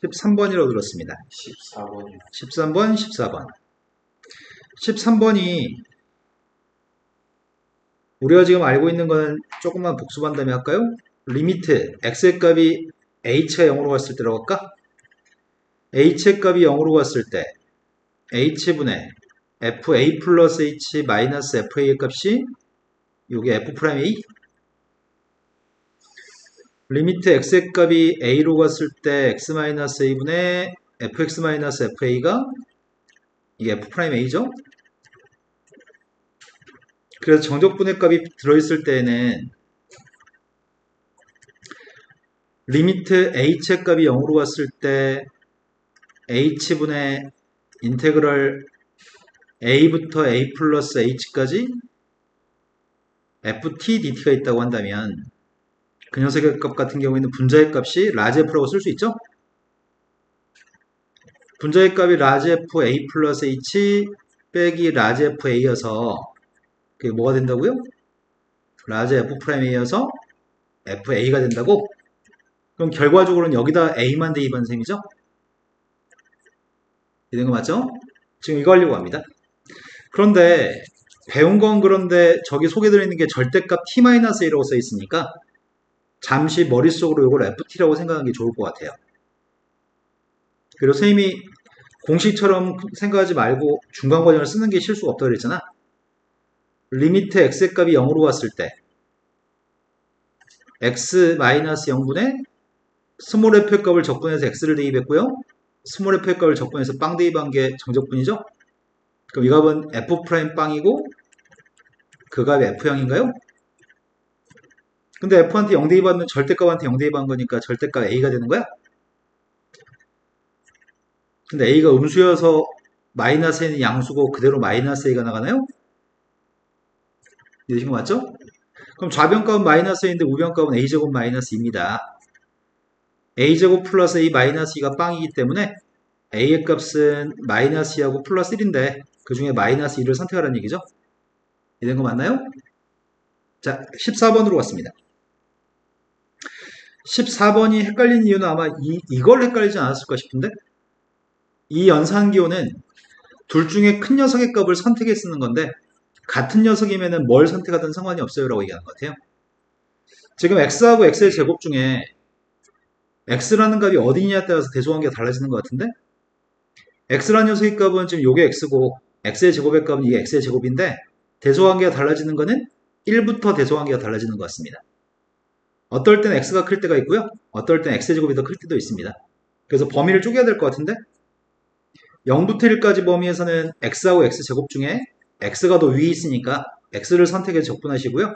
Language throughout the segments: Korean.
13번이라고 들었습니다. 14번이요. 13번, 14번. 13번이 우리가 지금 알고 있는 거는 조금만 복습한 다음에 할까요? 리미트 x의 값이 h가 0으로 갔을 때라고 할까? h의 값이 0으로 갔을 때 h분의 fa 플러스 h 마이너스 fa의 값이 요게 f'A? 리미트 x의 값이 a로 갔을 때 x 마이너스 a분의 fx 마이너스 fa가 이게 f'A죠? 그래서 정적분의 값이 들어있을 때에는 리미트 h의 값이 0으로 갔을 때 h분의 인테그럴 a부터 a 플러스 h까지 ft dt가 있다고 한다면 그 녀석의 값 같은 경우에는 분자의 값이 라지 f라고 쓸 수 있죠? 분자의 값이 라지 f a 플러스 h 빼기 라지 f a여서 그게 뭐가 된다고요? 라지 f'A여서 fa가 된다고? 그럼 결과적으로는 여기다 a만 대입한 셈이죠? 이런 거 맞죠? 지금 이거 하려고 합니다. 그런데 배운 건 그런데 저기 속에 들어있는 게 절대값 t-a라고 써 있으니까 잠시 머릿속으로 이걸 ft라고 생각하는 게 좋을 것 같아요. 그리고 선생님이 공식처럼 생각하지 말고 중간 과정을 쓰는 게 실수가 없다고 그랬잖아. 리미트 x의 값이 0으로 갔을 때 x-0분의 스몰 f의 값을 적분해서 x를 대입했고요. 스몰 f의 값을 적분해서 빵 대입한 게 정적분이죠. 그럼 이 값은 f' 빵이고 그 값이 f형인가요? 근데 f한테 0 대입하면 절대값한테 0 대입한 거니까 절대값 a가 되는 거야? 근데 a가 음수여서 마이너스 a는 양수고 그대로 마이너스 a가 나가나요? 이해되신 거 맞죠? 그럼 좌변값은 마이너스 a인데 우변값은 a제곱 마이너스 2입니다. a제곱 플러스 a 마이너스 2가 빵이기 때문에 a의 값은 마이너스 2하고 플러스 1인데 그 중에 마이너스 2를 선택하라는 얘기죠? 이해된 거 맞나요? 자, 14번으로 왔습니다. 14번이 헷갈린 이유는 아마 이걸 헷갈리지 않았을까 싶은데 이 연산기호는 둘 중에 큰 녀석의 값을 선택해 쓰는 건데 같은 녀석이면 뭘 선택하든 상관이 없어요 라고 얘기하는 것 같아요. 지금 x하고 x의 제곱 중에 x라는 값이 어디냐에 따라서 대소관계가 달라지는 것 같은데 x라는 녀석의 값은 지금 요게 x고 x의 제곱의 값은 이게 x의 제곱인데 대소관계가 달라지는 거는 1부터 대소관계가 달라지는 것 같습니다. 어떨 땐 x가 클 때가 있고요. 어떨 땐 x의 제곱이 더 클 때도 있습니다. 그래서 범위를 쪼개야 될 것 같은데 0부터 1까지 범위에서는 x하고 x제곱 중에 x가 더 위에 있으니까 x를 선택해서 적분하시고요.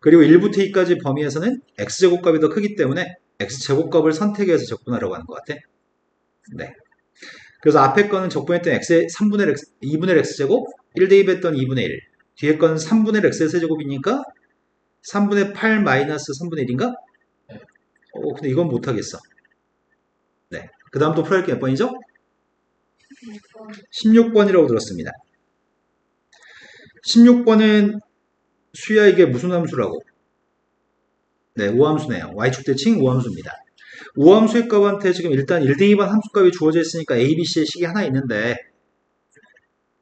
그리고 1부터 2까지 범위에서는 x제곱값이 더 크기 때문에 x제곱값을 선택해서 적분하라고 하는 것 같아. 네. 그래서 앞에 거는 적분했던 x의 3분의 x, 2분의 x제곱, 1 대입했던 2분의 1. 뒤에 거는 3분의 x의 세제곱이니까 3분의 8 마이너스 3분의 1인가? 근데 이건 못하겠어. 네. 그 다음 또 풀어야 할 게 몇 번이죠? 16번이라고 들었습니다. 16번은 수야 이게 무슨 함수라고? 네, 우함수네요. y축 대칭 우함수입니다. 우함수의 값한테 지금 일단 1대2반 함수값이 주어져 있으니까 a, b, c의 식이 하나 있는데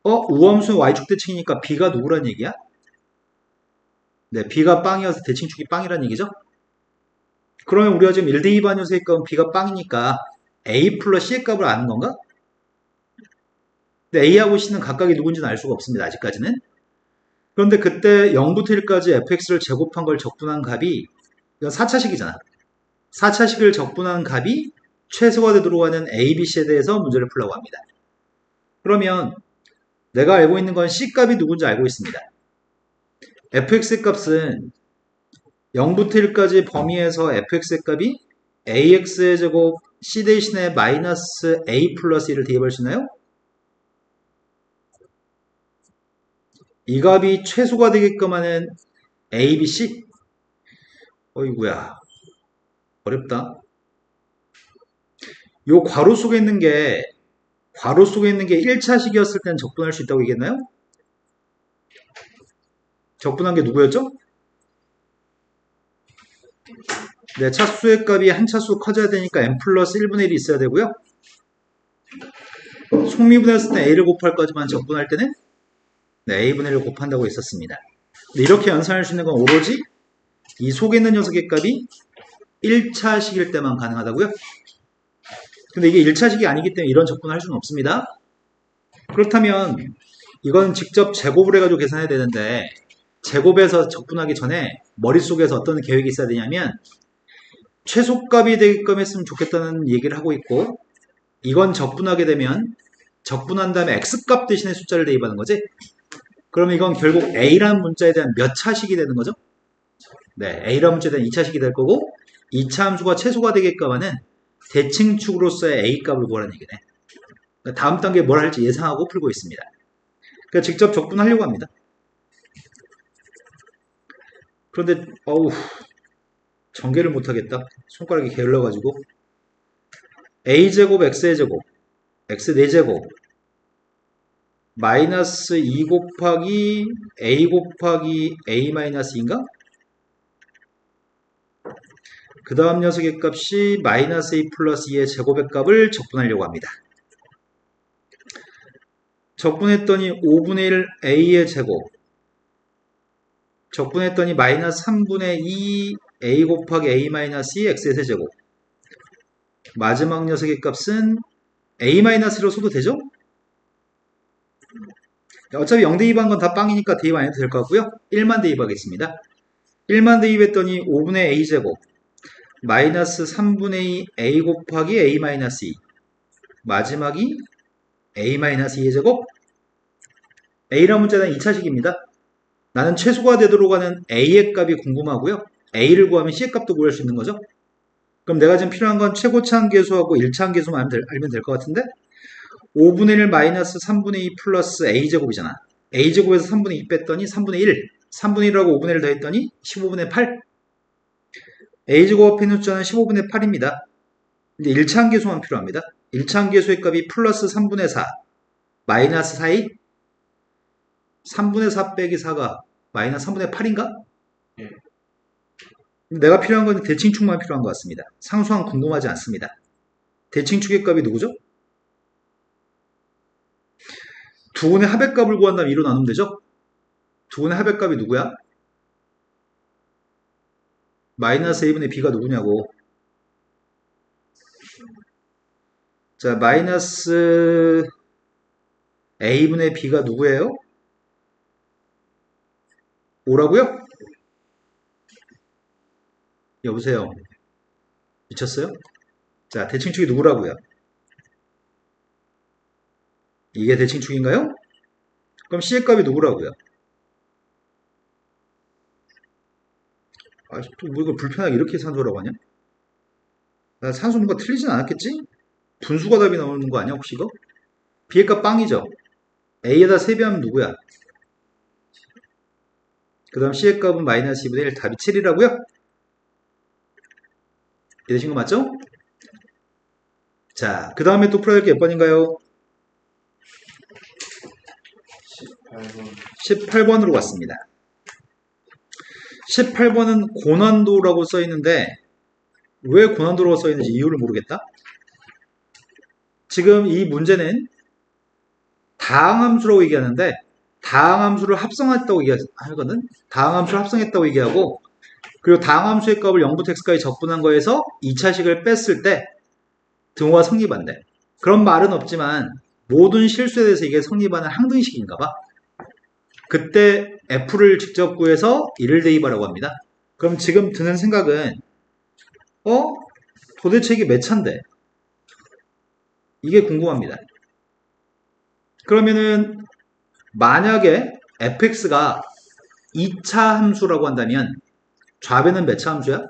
우함수는 y축 대칭이니까 b가 누구란 얘기야? 네, b가 빵이어서 대칭축이 빵이란 얘기죠? 그러면 우리가 지금 1대2반 요소의 값은 b가 빵이니까 a 플러스 c의 값을 아는 건가? 근데 a하고 c는 각각이 누군지는 알 수가 없습니다. 아직까지는. 그런데 그때 0부터 1까지 fx를 제곱한 걸 적분한 값이 이건 4차식이잖아. 4차식을 적분한 값이 최소화되도록 하는 a, b, c에 대해서 문제를 풀려고 합니다. 그러면 내가 알고 있는 건 c값이 누군지 알고 있습니다. fx의 값은 0부터 1까지 범위에서 fx의 값이 ax의 제곱 c 대신에 마이너스 a 플러스 1을 대입할 수 있나요? 이 값이 최소가 되게끔 하는 a, b, c? 어이구야. 어렵다. 요 괄호 속에 있는 게 1차식이었을 때는 적분할 수 있다고 얘기했나요? 적분한 게 누구였죠? 네, 차수의 값이 한 차수 커져야 되니까 n 플러스 1분의 1이 있어야 되고요. 속미분했을 때 a를 곱할 거지만 적분할 때는 네, a분의 1을 곱한다고 했었습니다. 네, 이렇게 연산할 수 있는 건 오로지 이 속에 있는 녀석의 값이 1차식일 때만 가능하다고요? 근데 이게 1차식이 아니기 때문에 이런 적분을 할 수는 없습니다. 그렇다면 이건 직접 제곱을 해가지고 계산해야 되는데 제곱해서 적분하기 전에 머릿속에서 어떤 계획이 있어야 되냐면 최소값이 되게끔 했으면 좋겠다는 얘기를 하고 있고 이건 적분하게 되면 적분한 다음에 x값 대신에 숫자를 대입하는 거지. 그러면 이건 결국 a라는 문자에 대한 몇 차식이 되는 거죠? 네, a라는 문자에 대한 2차식이 될 거고 2차 함수가 최소가 되게끔 하는 대칭축으로서의 a값을 구하라는 얘기네. 그러니까 다음 단계에 뭘 할지 예상하고 풀고 있습니다. 그러니까 직접 적분하려고 합니다. 그런데 어우 전개를 못하겠다. 손가락이 게을러가지고 a제곱 x의 제곱 x 4제곱 마이너스 2 곱하기 a 곱하기 a 마이너스 2인가? 그 다음 녀석의 값이 마이너스 a 플러스 2의 제곱의 값을 적분하려고 합니다. 적분했더니 5분의 1 a의 제곱 적분했더니 마이너스 3분의 2 a 곱하기 a 마이너스 2 x의 세제곱 마지막 녀석의 값은 a 마이너스로 써도 되죠? 어차피 0 대입한 건 다 빵이니까 대입 안 해도 될 것 같고요. 1만 대입하겠습니다. 1만 대입했더니 5분의 a제곱 마이너스 3분의 2 a 곱하기 a 마이너스 2 마지막이 a 마이너스 2의 제곱 a라는 문자는 2차식입니다. 나는 최소가 되도록 하는 a의 값이 궁금하고요. a를 구하면 c의 값도 구할 수 있는 거죠. 그럼 내가 지금 필요한 건 최고차항계수하고 1차항계수만 알면 될 것 같은데 5분의 1 마이너스 3분의 2 플러스 a제곱이잖아. a제곱에서 3분의 2 뺐더니 3분의 1 3분의 1하고 5분의 1 더했더니 15분의 8 a제곱 앞에 있는 숫자는 15분의 8입니다. 이제 1차항계수만 필요합니다. 1차항계수의 값이 플러스 3분의 4 마이너스 4이 3분의 4 빼기 4가 마이너스 3분의 8인가? 예. 내가 필요한 건 대칭축만 필요한 것 같습니다. 상수항 궁금하지 않습니다. 대칭축의 값이 누구죠? 두 분의 합의값을 구한다면 2로 나누면 되죠? 두 분의 합의값이 누구야? 마이너스 a분의 b가 누구냐고. 자, 마이너스 a분의 b가 누구예요? 5라고요? 여보세요? 미쳤어요? 자, 대칭축이 누구라고요? 이게 대칭축인가요? 그럼 c의 값이 누구라고요? 아, 또 뭐 이걸 불편하게 이렇게 산소라고 하냐? 나 산소 뭔가 틀리진 않았겠지? 분수가 답이 나오는 거 아니야 혹시 이거? b의 값 빵이죠? a에다 세배하면 누구야? 그 다음 c의 값은 마이너스 2분의 1 답이 7이라고요? 이해되신 거 맞죠? 자, 그 다음에 또 풀어야 될 게 몇 번인가요? 18번으로 왔습니다. 18번은 고난도라고 써있는데 왜 고난도라고 써있는지 이유를 모르겠다. 지금 이 문제는 다항함수라고 얘기하는데 다항함수를 합성했다고 얘기하거든. 다항함수를 합성했다고 얘기하고 그리고 다항함수의 값을 0부터 x까지 적분한 거에서 2차식을 뺐을 때 등호가 성립한대. 그런 말은 없지만 모든 실수에 대해서 이게 성립하는 항등식인가 봐. 그때 f를 직접 구해서 1을 대입하라고 합니다. 그럼 지금 드는 생각은 도대체 이게 몇 차인데? 이게 궁금합니다. 그러면은 만약에 fx가 2차 함수라고 한다면 좌변은 몇 차 함수야?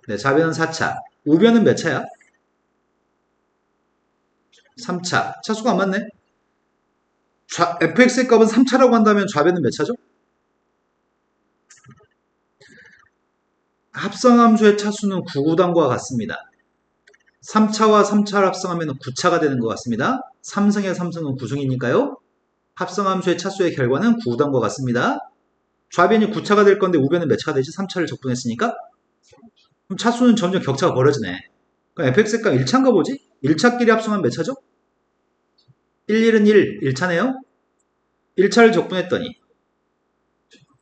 네, 좌변은 4차. 우변은 몇 차야? 3차. 차수가 안 맞네? fx의 값은 3차라고 한다면 좌변은 몇 차죠? 합성함수의 차수는 9구단과 같습니다. 3차와 3차를 합성하면 9차가 되는 것 같습니다. 3승의 3승은 9승이니까요. 합성함수의 차수의 결과는 9구단과 같습니다. 좌변이 9차가 될 건데 우변은 몇 차가 되지? 3차를 적분했으니까 그럼 차수는 점점 격차가 벌어지네. 그럼 fx가 1차인가 보지? 1차끼리 합성하면 몇 차죠? 1, 1은 1, 1차네요? 1차를 적분했더니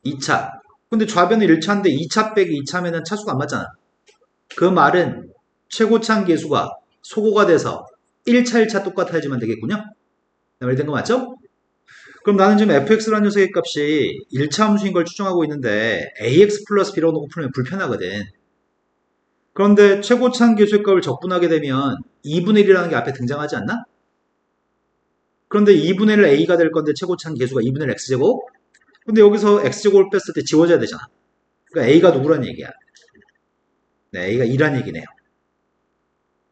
2차. 근데 좌변은 1차인데 2차 빼기 2차면은 차수가 안 맞잖아. 그 말은 최고차항 계수가 소거가 돼서 1차, 1차 똑같아야지만 되겠군요. 말된 거 맞죠? 그럼 나는 지금 fx라는 녀석의 값이 1차 함수인 걸 추정하고 있는데 ax 플러스 b라고 놓고 풀면 불편하거든. 그런데 최고차항 계수의 값을 적분하게 되면 2분의 1이라는 게 앞에 등장하지 않나? 그런데 2분의 1 a가 될 건데 최고차항 계수가 2분의 1 x제곱? 근데 여기서 x제곱을 뺐을 때 지워져야 되잖아. 그러니까 a가 누구란 얘기야? 네, a가 2란 얘기네요.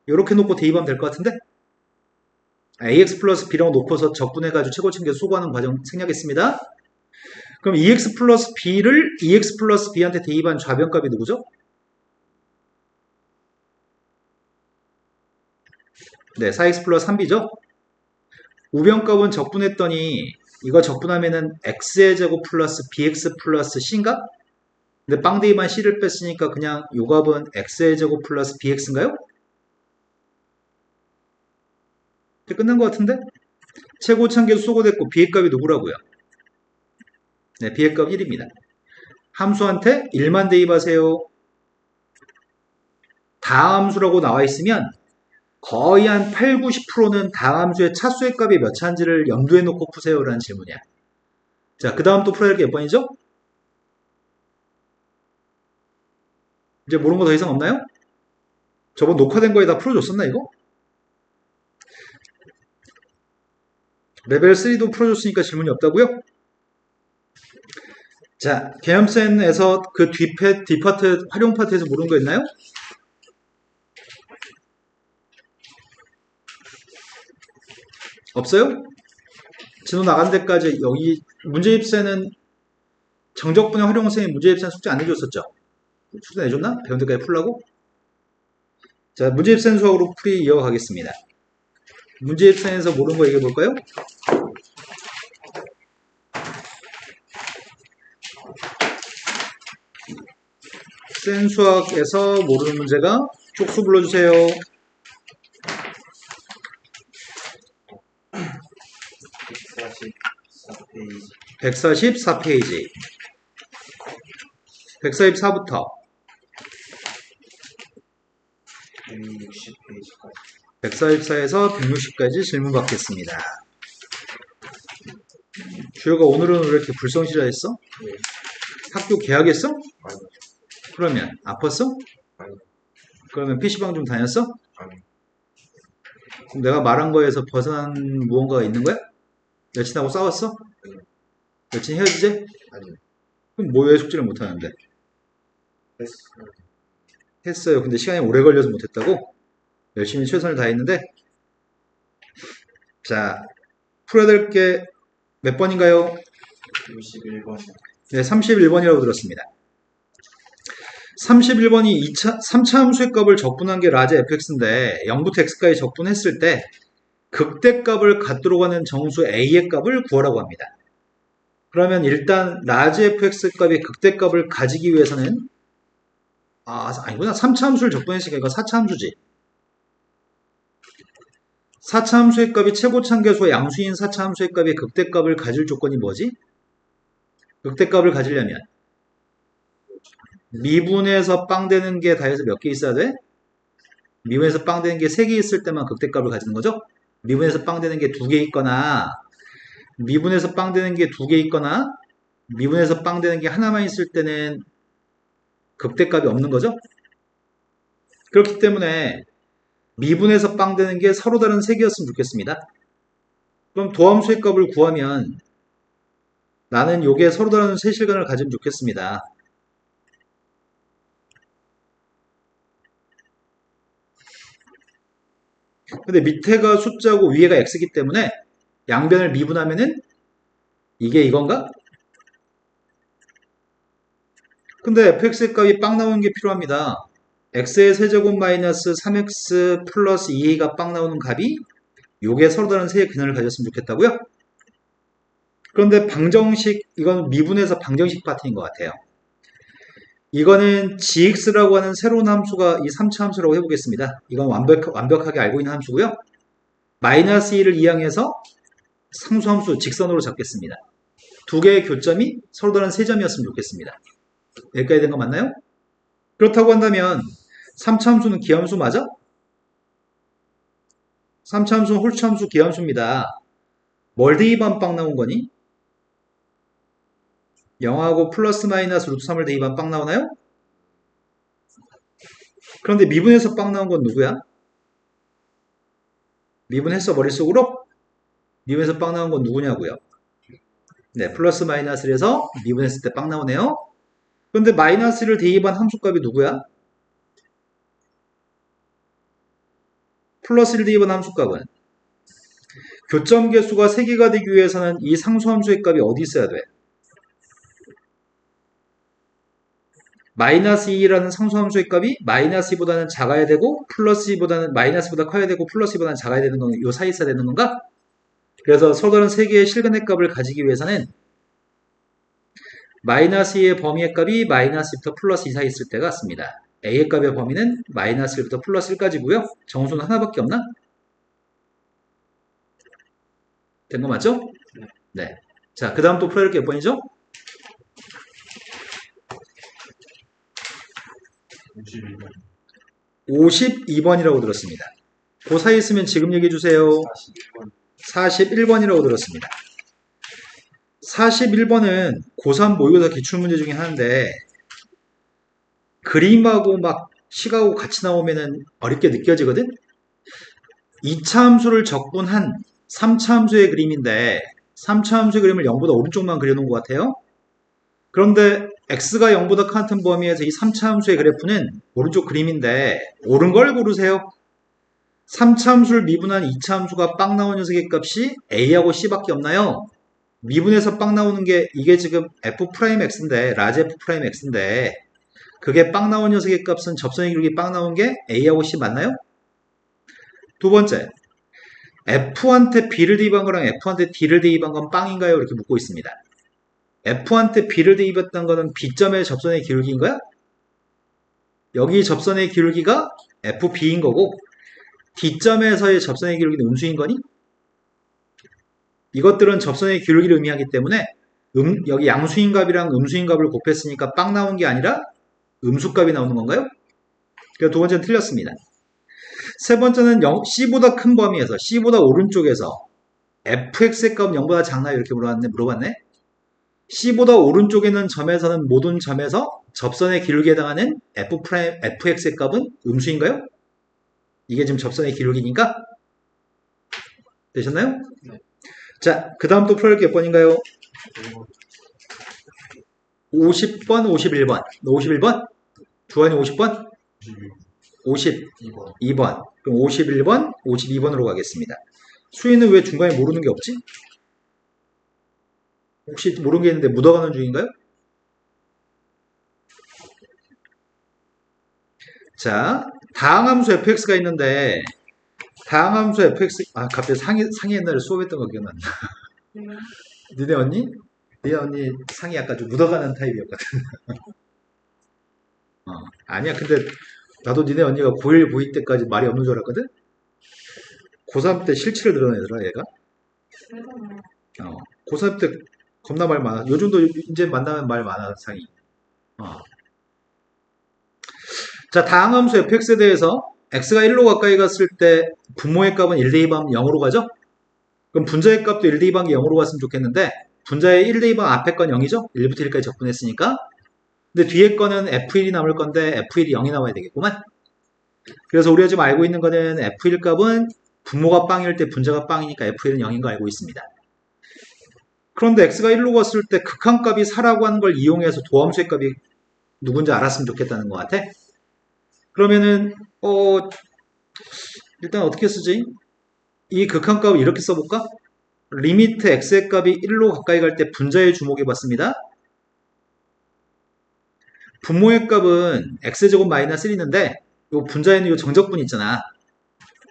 이렇게 놓고 대입하면 될 것 같은데? ax 플러스 b라고 놓고서 적분해가지고 최고차항 계수 소거하는 과정 생략했습니다. 그럼 2x 플러스 b를 2x 플러스 b한테 대입한 좌변값이 누구죠? 네, 4x 플러스 3b죠? 우변값은 적분했더니 이거 적분하면은 x의 제곱 플러스 bx 플러스 c인가? 근데 빵 대입한 c를 뺐으니까 그냥 요 값은 x의 제곱 플러스 bx인가요? 이제 끝난 것 같은데? 최고차항 계수 소거됐고 b의 값이 누구라고요? 네, b의 값 1입니다. 함수한테 1만 대입하세요. 다함수라고 나와 있으면 거의 한 8, 90%는 다함수의 차수의 값이 몇 차인지를 염두에 놓고 푸세요라는 질문이야. 자, 그 다음 또 풀어야 할 게 몇 번이죠? 이제 모르는 거 더 이상 없나요? 저번 녹화된 거에 다 풀어줬었나 이거? 레벨 3도 풀어줬으니까 질문이 없다고요? 자, 개념센에서 그 뒷파트, 활용 파트에서 모르는 거 있나요? 없어요? 진호 나간 데까지 여기 문제입세는 정적분의 활용 선생님 문제입세는 숙제 안 해줬었죠? 숙제 내줬나? 배운 데까지 풀라고? 자, 문제입센 수학으로 풀이 이어가겠습니다. 문제입센에서 모르는 거 얘기해 볼까요? 센 수학에서 모르는 문제가 쪽수 불러주세요. 144페이지. 144부터 144에서 160까지 질문 받겠습니다. 주혁아 오늘은 왜 이렇게 불성실했어? 학교 개학했어? 그러면 아팠어? 그러면 PC방 좀 다녔어? 그럼 내가 말한 거에서 벗어난 무언가가 있는 거야? 여친하고 싸웠어? 여친 헤어지지? 그럼 뭐 왜 숙제를 못하는데? 했어요. 근데 시간이 오래 걸려서 못했다고? 열심히 최선을 다했는데? 자, 풀어야 될 게 몇 번인가요? 61번. 네, 31번이라고 들었습니다. 31번이 3차 함수의 값을 적분한 게 라지 fx인데 0부터 x까지 적분했을 때 극대값을 갖도록 하는 정수 a의 값을 구하라고 합니다. 그러면 일단 라지 fx 값의 극대값을 가지기 위해서는 아니구나. 3차 함수를 적분했으니까 이거 4차 함수지. 4차 함수의 값이 최고차항 계수와 양수인 4차 함수의 값의 극대값을 가질 조건이 뭐지? 극대값을 가지려면 미분에서 빵 되는 게 다해서 몇 개 있어야 돼? 미분에서 빵 되는 게 3개 있을 때만 극대값을 가지는 거죠? 미분에서 빵 되는 게 2개 있거나 미분에서 빵 되는 게 2개 있거나 미분에서 빵 되는 게 하나만 있을 때는 극대값이 없는 거죠? 그렇기 때문에 미분에서 빵 되는 게 서로 다른 3개였으면 좋겠습니다. 그럼 도함수의 값을 구하면 나는 요게 서로 다른 세실간을 가지면 좋겠습니다. 근데 밑에가 숫자고 위에가 x이기 때문에 양변을 미분하면은 이게 이건가? 근데 fx의 값이 빵 나오는 게 필요합니다. x의 세제곱 마이너스 3x 플러스 2a가 빵 나오는 값이 요게 서로 다른 세의 근원을 가졌으면 좋겠다고요? 그런데 방정식, 이건 미분에서 방정식 파트인 것 같아요. 이거는 gx라고 하는 새로운 함수가 이 3차 함수라고 해보겠습니다. 이건 완벽하게 알고 있는 함수고요. 마이너스 2를 이항해서 상수함수 직선으로 잡겠습니다. 두 개의 교점이 서로 다른 세 점이었으면 좋겠습니다. 여기까지 된 거 맞나요? 그렇다고 한다면 3차 함수는 기함수 맞아? 3차 함수는 홀수 함수 기함수입니다. 뭘 대입하면 빵 나온 거니? 0하고 플러스 마이너스 루트 3을 대입하면 빵 나오나요? 그런데 미분해서 빵 나온 건 누구야? 미분했어 머릿속으로? 미분해서 빵 나온 건 누구냐고요? 네, 플러스 마이너스를 해서 미분했을 때 빵 나오네요. 그런데 마이너스를 대입한 함수값이 누구야? 플러스를 대입한 함수값은 교점 개수가 3개가 되기 위해서는 이 상수함수의 값이 어디 있어야 돼? 마이너스 2라는 상수함수의 값이 마이너스 2보다는 작아야 되고 플러스 2보다는 마이너스보다 커야 되고 플러스 2보다는 작아야 되는 건 요 사이 있어야 되는 건가? 그래서 서로 다른 3개의 실근의 값을 가지기 위해서는 마이너스 2의 범위의 값이 마이너스 2부터 플러스 2 사이 있을 때가 같습니다. a의 값의 범위는 마이너스 1부터 플러스 1까지고요. 정수는 하나밖에 없나? 된 거 맞죠? 네. 자, 그 다음 또 풀어야 할 게 몇 번이죠? 52번. 52번이라고 들었습니다. 그 사이 있으면 지금 얘기해 주세요. 41번. 41번이라고 들었습니다. 41번은 고3 모의고사 기출문제 중에 하나인데 그림하고 막 식하고 같이 나오면은 어렵게 느껴지거든? 2차 함수를 적분한 3차 함수의 그림인데 3차 함수의 그림을 0보다 오른쪽만 그려놓은 것 같아요. 그런데 x가 0보다 같은 범위에서 이 3차 함수의 그래프는 오른쪽 그림인데 옳은 걸 고르세요. 3차 함수를 미분한 2차 함수가 빵 나온 녀석의 값이 a하고 c밖에 없나요? 미분해서 빵 나오는 게 이게 지금 f'x인데 라지 f'x인데 그게 빵 나온 녀석의 값은 접선의 기울기 빵 나온 게 a하고 c 맞나요? 두 번째, f한테 b를 대입한 거랑 f한테 d를 대입한 건 빵인가요? 이렇게 묻고 있습니다. f한테 b를 대입했던 거는 b점의 접선의 기울기인 거야? 여기 접선의 기울기가 fb인 거고 d점에서의 접선의 기울기는 음수인 거니? 이것들은 접선의 기울기를 의미하기 때문에 여기 양수인 값이랑 음수인 값을 곱했으니까 빵 나온 게 아니라 음수값이 나오는 건가요? 그래서 두 번째는 틀렸습니다. 세 번째는 C보다 큰 범위에서 C보다 오른쪽에서 fx의 값은 0보다 작나요? 이렇게 물어봤네. C보다 오른쪽에 있는 점에서는 모든 점에서 접선의 기울기에 해당하는 fx의 값은 음수인가요? 이게 지금 접선의 기울기니까 되셨나요? 네. 자, 그 다음 또 풀어볼 게 몇 번인가요? 50번, 51번. 너 51번? 주환이 50번? 52번. 52번. 그럼 51번, 52번으로 가겠습니다. 수희는 왜 중간에 모르는 게 없지? 혹시 모르는 게 있는데 묻어가는 중인가요? 자, 다항함수 fx가 있는데 다항함수 fx 갑자기 상이 옛날에 수업했던 거 기억난다. 니네 언니? 니네 언니 상이 약간 좀 묻어가는 타입이었거든. 아니야. 근데 나도 니네 언니가 고1 고2 때까지 말이 없는 줄 알았거든? 고3 때 실체를 드러내더라 얘가. 고3 때 겁나 말 많아. 요즘도 이제 만나면 말 많아 상이. 자, 다항함수 fx에 대해서 x가 1로 가까이 갔을 때 분모의 값은 1 대입하면 0으로 가죠? 그럼 분자의 값도 1 대입한 게 0으로 갔으면 좋겠는데 분자의 1 대입한 앞에 건 0이죠? 1부터 1까지 적분했으니까. 근데 뒤에 거는 f1이 남을 건데 f1이 0이 나와야 되겠구만. 그래서 우리가 지금 알고 있는 거는 f1 값은 분모가 빵일 때 분자가 빵이니까 f1은 0인 거 알고 있습니다. 그런데 x가 1로 갔을 때 극한값이 4라고 하는 걸 이용해서 도함수의 값이 누군지 알았으면 좋겠다는 것 같아. 그러면은 일단 어떻게 쓰지? 이 극한값을 이렇게 써볼까? 리미트 x의 값이 1로 가까이 갈 때 분자의 주목해 봤습니다. 분모의 값은 x제곱 마이너스 1인데 이 분자에는 이 정적분 있잖아.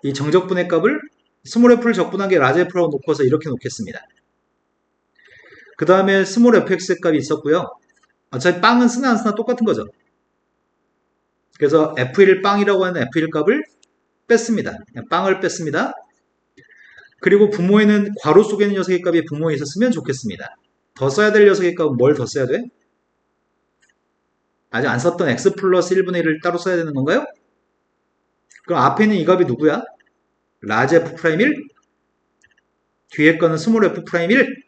이 정적분의 값을 스몰 f를 적분한 게 라지 f라고 놓고서 이렇게 놓겠습니다. 그 다음에 스몰 fx의 값이 있었고요. 어차피 빵은 쓰나 안 쓰나 똑같은 거죠. 그래서 F1 빵이라고 하는 F1 값을 뺐습니다. 그냥 빵을 뺐습니다. 그리고 분모에는 괄호 속에 있는 녀석의 값이 분모에 있었으면 좋겠습니다. 더 써야 될 녀석의 값은 뭘 더 써야 돼? 아직 안 썼던 x 플러스 1분의 1을 따로 써야 되는 건가요? 그럼 앞에 있는 이 값이 누구야? 라지 f 프라임 1? 뒤에 거는 스몰 f 프라임 1?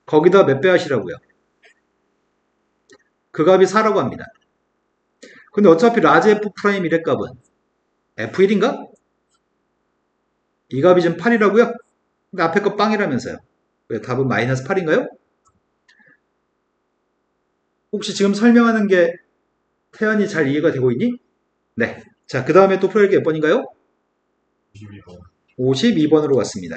거기다 몇 배 하시라고요? 그 값이 4라고 합니다. 근데 어차피 라지 f 프라임 1의 값은 f1인가? 이 값이 지금 8이라고요? 근데 앞에 거 빵이라면서요. 왜 답은 마이너스 8인가요? 혹시 지금 설명하는 게 태연이 잘 이해가 되고 있니? 네. 자, 그 다음에 또 풀어야 게 몇 번인가요? 52번. 52번으로 갔습니다.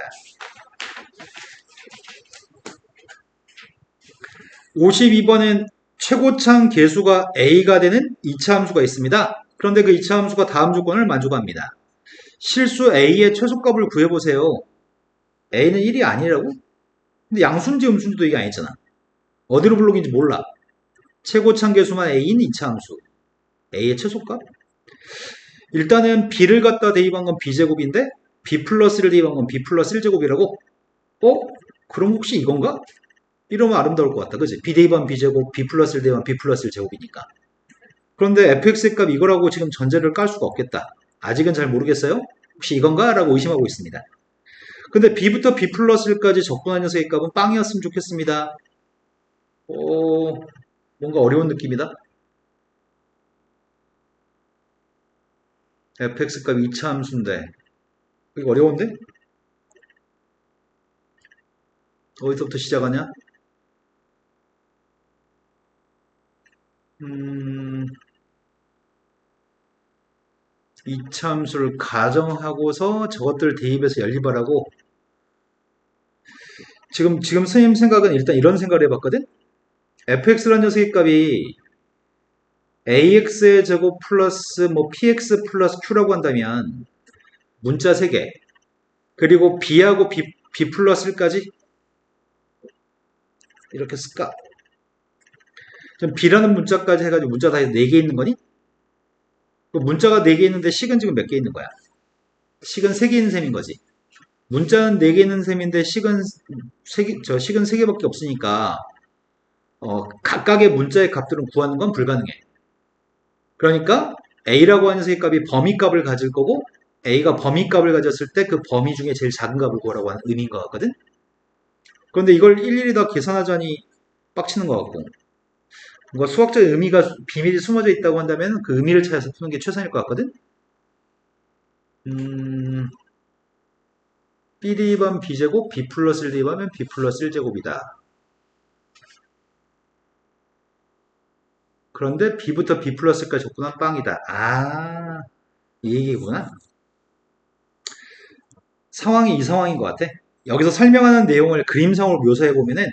52번은 최고창 계수가 A가 되는 2차 함수가 있습니다. 그런데 그 2차 함수가 다음 조건을 만족합니다. 실수 A의 최소값을 구해보세요. A는 1이 아니라고? 근데 양수인지 음수인지도 이게 아니잖아. 어디로 불러긴지 몰라. 최고창 계수만 A인 2차 함수. A의 최소값? 일단은 B를 갖다 대입한 건 B제곱인데 B 플러스를 대입한 건 B 플러스 1제곱이라고? 그럼 혹시 이건가? 이러면 아름다울 것 같다. 그지? B 대입한 B제곱, B 플러스를 대입한 B 플러스 1제곱이니까. 그런데 fx의 값 이거라고 지금 전제를 깔 수가 없겠다. 아직은 잘 모르겠어요? 혹시 이건가? 라고 의심하고 있습니다. 근데 B부터 B 플러스 1까지 적분한 녀석의 값은 빵이었으면 좋겠습니다. 뭔가 어려운 느낌이다. fx 값 2차 함수인데 이거 어려운데? 어디서부터 시작하냐? 2차 함수를 가정하고서 저것들 대입해서 연립하라고. 지금 선생님 생각은 일단 이런 생각을 해봤거든? fx라는 녀석의 값이 ax의 제곱 플러스 px 플러스 q라고 한다면 문자 3개 그리고 b하고 b 플러스 1까지 이렇게 쓸까? 좀 b라는 문자까지 해가지고 문자 다 해서 4개 있는 거니? 그 문자가 4개 있는데 식은 지금 몇 개 있는 거야? 식은 3개 있는 셈인 거지. 문자는 4개 있는 셈인데 식은 3개밖에 없으니까 각각의 문자의 값들은 구하는 건 불가능해. 그러니까 a라고 하는 녀석의 값이 범위값을 가질 거고 a가 범위값을 가졌을 때 그 범위 중에 제일 작은 값을 구하라고 하는 의미인 것 같거든. 그런데 이걸 일일이 다 계산하자니 빡치는 것 같고 뭔가 수학적 의미가 비밀이 숨어져 있다고 한다면 그 의미를 찾아서 푸는 게 최선일 것 같거든. b 대입하면 b제곱, b 플러스 1 대입하면 b 플러스 1제곱이다. 그런데 b부터 b 플러스까지 적분한 빵이다. 이 얘기구나. 상황이 이 상황인 것 같아. 여기서 설명하는 내용을 그림상으로 묘사해보면은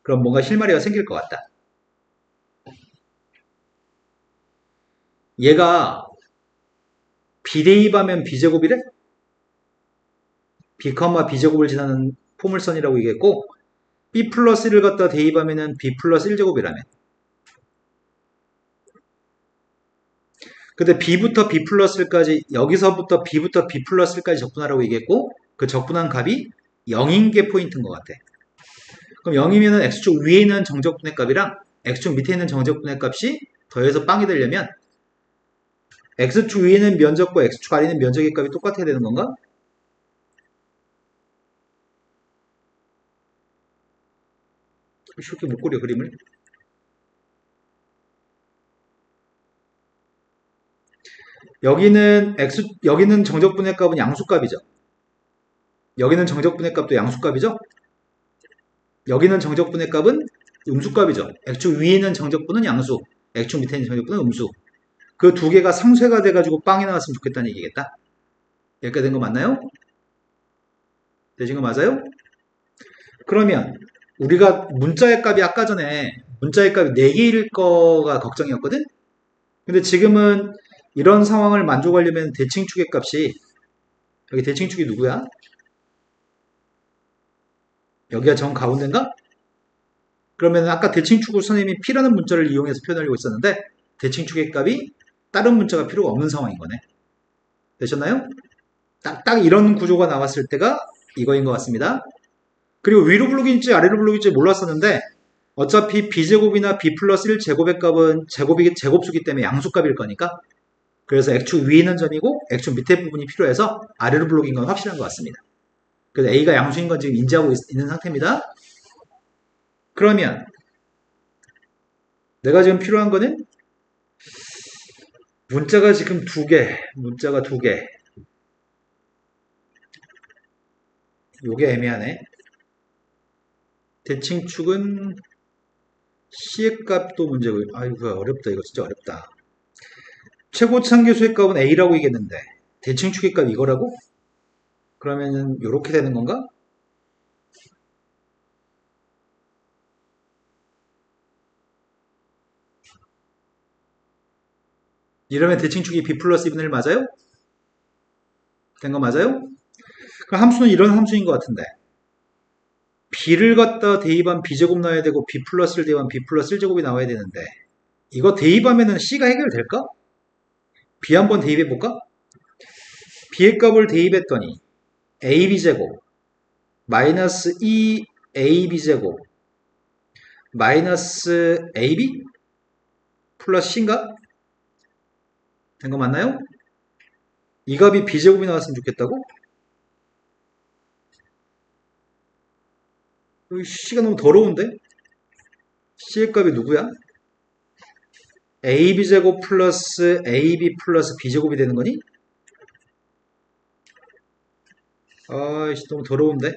그럼 뭔가 실마리가 생길 것 같다. 얘가 b 대입하면 b제곱이래? b, b제곱을 지나는 포물선이라고 얘기했고 b 플러스 1을 갖다 대입하면은 b 플러스 1제곱이라며. 근데 b부터 b 플러스 1까지 여기서부터 b부터 b 플러스 1까지 적분하라고 얘기했고 그 적분한 값이 0인 게 포인트인 것 같아. 그럼 0이면은 x축 위에 있는 정적분의 값이랑 x축 밑에 있는 정적분의 값이 더해서 빵이 되려면 x축 위에 있는 면적과 x축 아래 있는 면적의 값이 똑같아야 되는 건가? 쉽게 못 그려 그림을. 여기는 정적분의 값은 양수값이죠. 여기는 정적분의 값도 양수값이죠. 여기는 정적분의 값은 음수값이죠. x축 위에 있는 정적분은 양수, x축 밑에 있는 정적분은 음수. 그 두 개가 상쇄가 돼가지고 빵이 나왔으면 좋겠다는 얘기겠다. 여기까지 된 거 맞나요? 되신 거 맞아요? 그러면 우리가 문자의 값이 아까 전에 문자의 값이 4개일 거가 걱정이었거든? 근데 지금은 이런 상황을 만족하려면 대칭축의 값이 여기 대칭축이 누구야? 여기가 정 가운데인가? 그러면 아까 대칭축을 선생님이 P라는 문자를 이용해서 표현하려고 했었는데 대칭축의 값이 다른 문자가 필요가 없는 상황인 거네. 되셨나요? 딱 이런 구조가 나왔을 때가 이거인 것 같습니다. 그리고 위로 블록인지 아래로 블록인지 몰랐었는데 어차피 b제곱이나 b 플러스 1제곱의 값은 제곱수기 때문에 양수값일 거니까 그래서 x축 위에 있는 점이고 x축 밑에 부분이 필요해서 아래로 블록인 건 확실한 것 같습니다. 그래서 a가 양수인 건 지금 인지하고 있는 상태입니다. 그러면 내가 지금 필요한 거는 문자가 지금 문자가 두 개. 요게 애매하네. 대칭축은 C의 값도 문제고, 아이고, 어렵다. 이거 진짜 어렵다. 최고 참계수의 값은 A라고 얘기했는데, 대칭축의 값 이거라고? 그러면은, 요렇게 되는 건가? 이러면 대칭축이 B 플러스 2분의 1 맞아요? 된 거 맞아요? 그 함수는 이런 함수인 것 같은데. B를 갖다 대입하면 B제곱 나와야 되고, B 플러스를 대입하면 B 플러스 1제곱이 나와야 되는데, 이거 대입하면은 C가 해결될까? B 한번 대입해볼까? B의 값을 대입했더니, AB제곱, 마이너스 2AB제곱, 마이너스 AB? 플러스 C인가? 된 거 맞나요? 이 값이 B제곱이 나왔으면 좋겠다고? C가 너무 더러운데? C의 값이 누구야? AB제곱 플러스 AB 플러스 B제곱이 되는 거니? 아이씨, 너무 더러운데?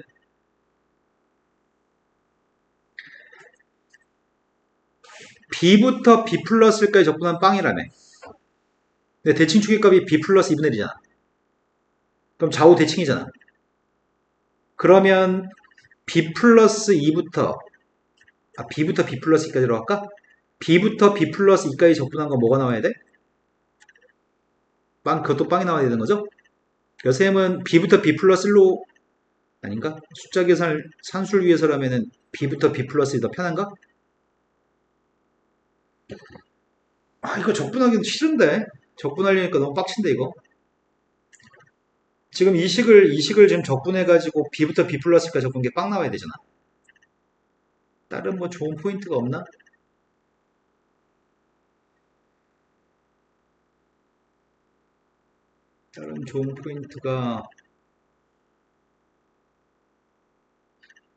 B부터 B 플러스까지 적분하면 빵이라며. 근데 대칭축의 값이 B 플러스 2분의 1이잖아. 그럼 좌우 대칭이잖아. 그러면 B 플러스 2부터, B부터 B 플러스 2까지 들어갈까? B부터 B 플러스 2까지 적분한 건 뭐가 나와야 돼? 그것도 빵이 나와야 되는 거죠? 여쌤은 B부터 B 플러스 1로, 아닌가? 숫자 계산을 산수를 위해서라면은 B부터 B 플러스 1이 더 편한가? 이거 적분하기는 싫은데. 적분하려니까 너무 빡친데, 이거. 지금 이 식을 지금 적분해가지고 B부터 B 플러스까지 적분 게 빵 나와야 되잖아. 다른 뭐 좋은 포인트가 없나? 다른 좋은 포인트가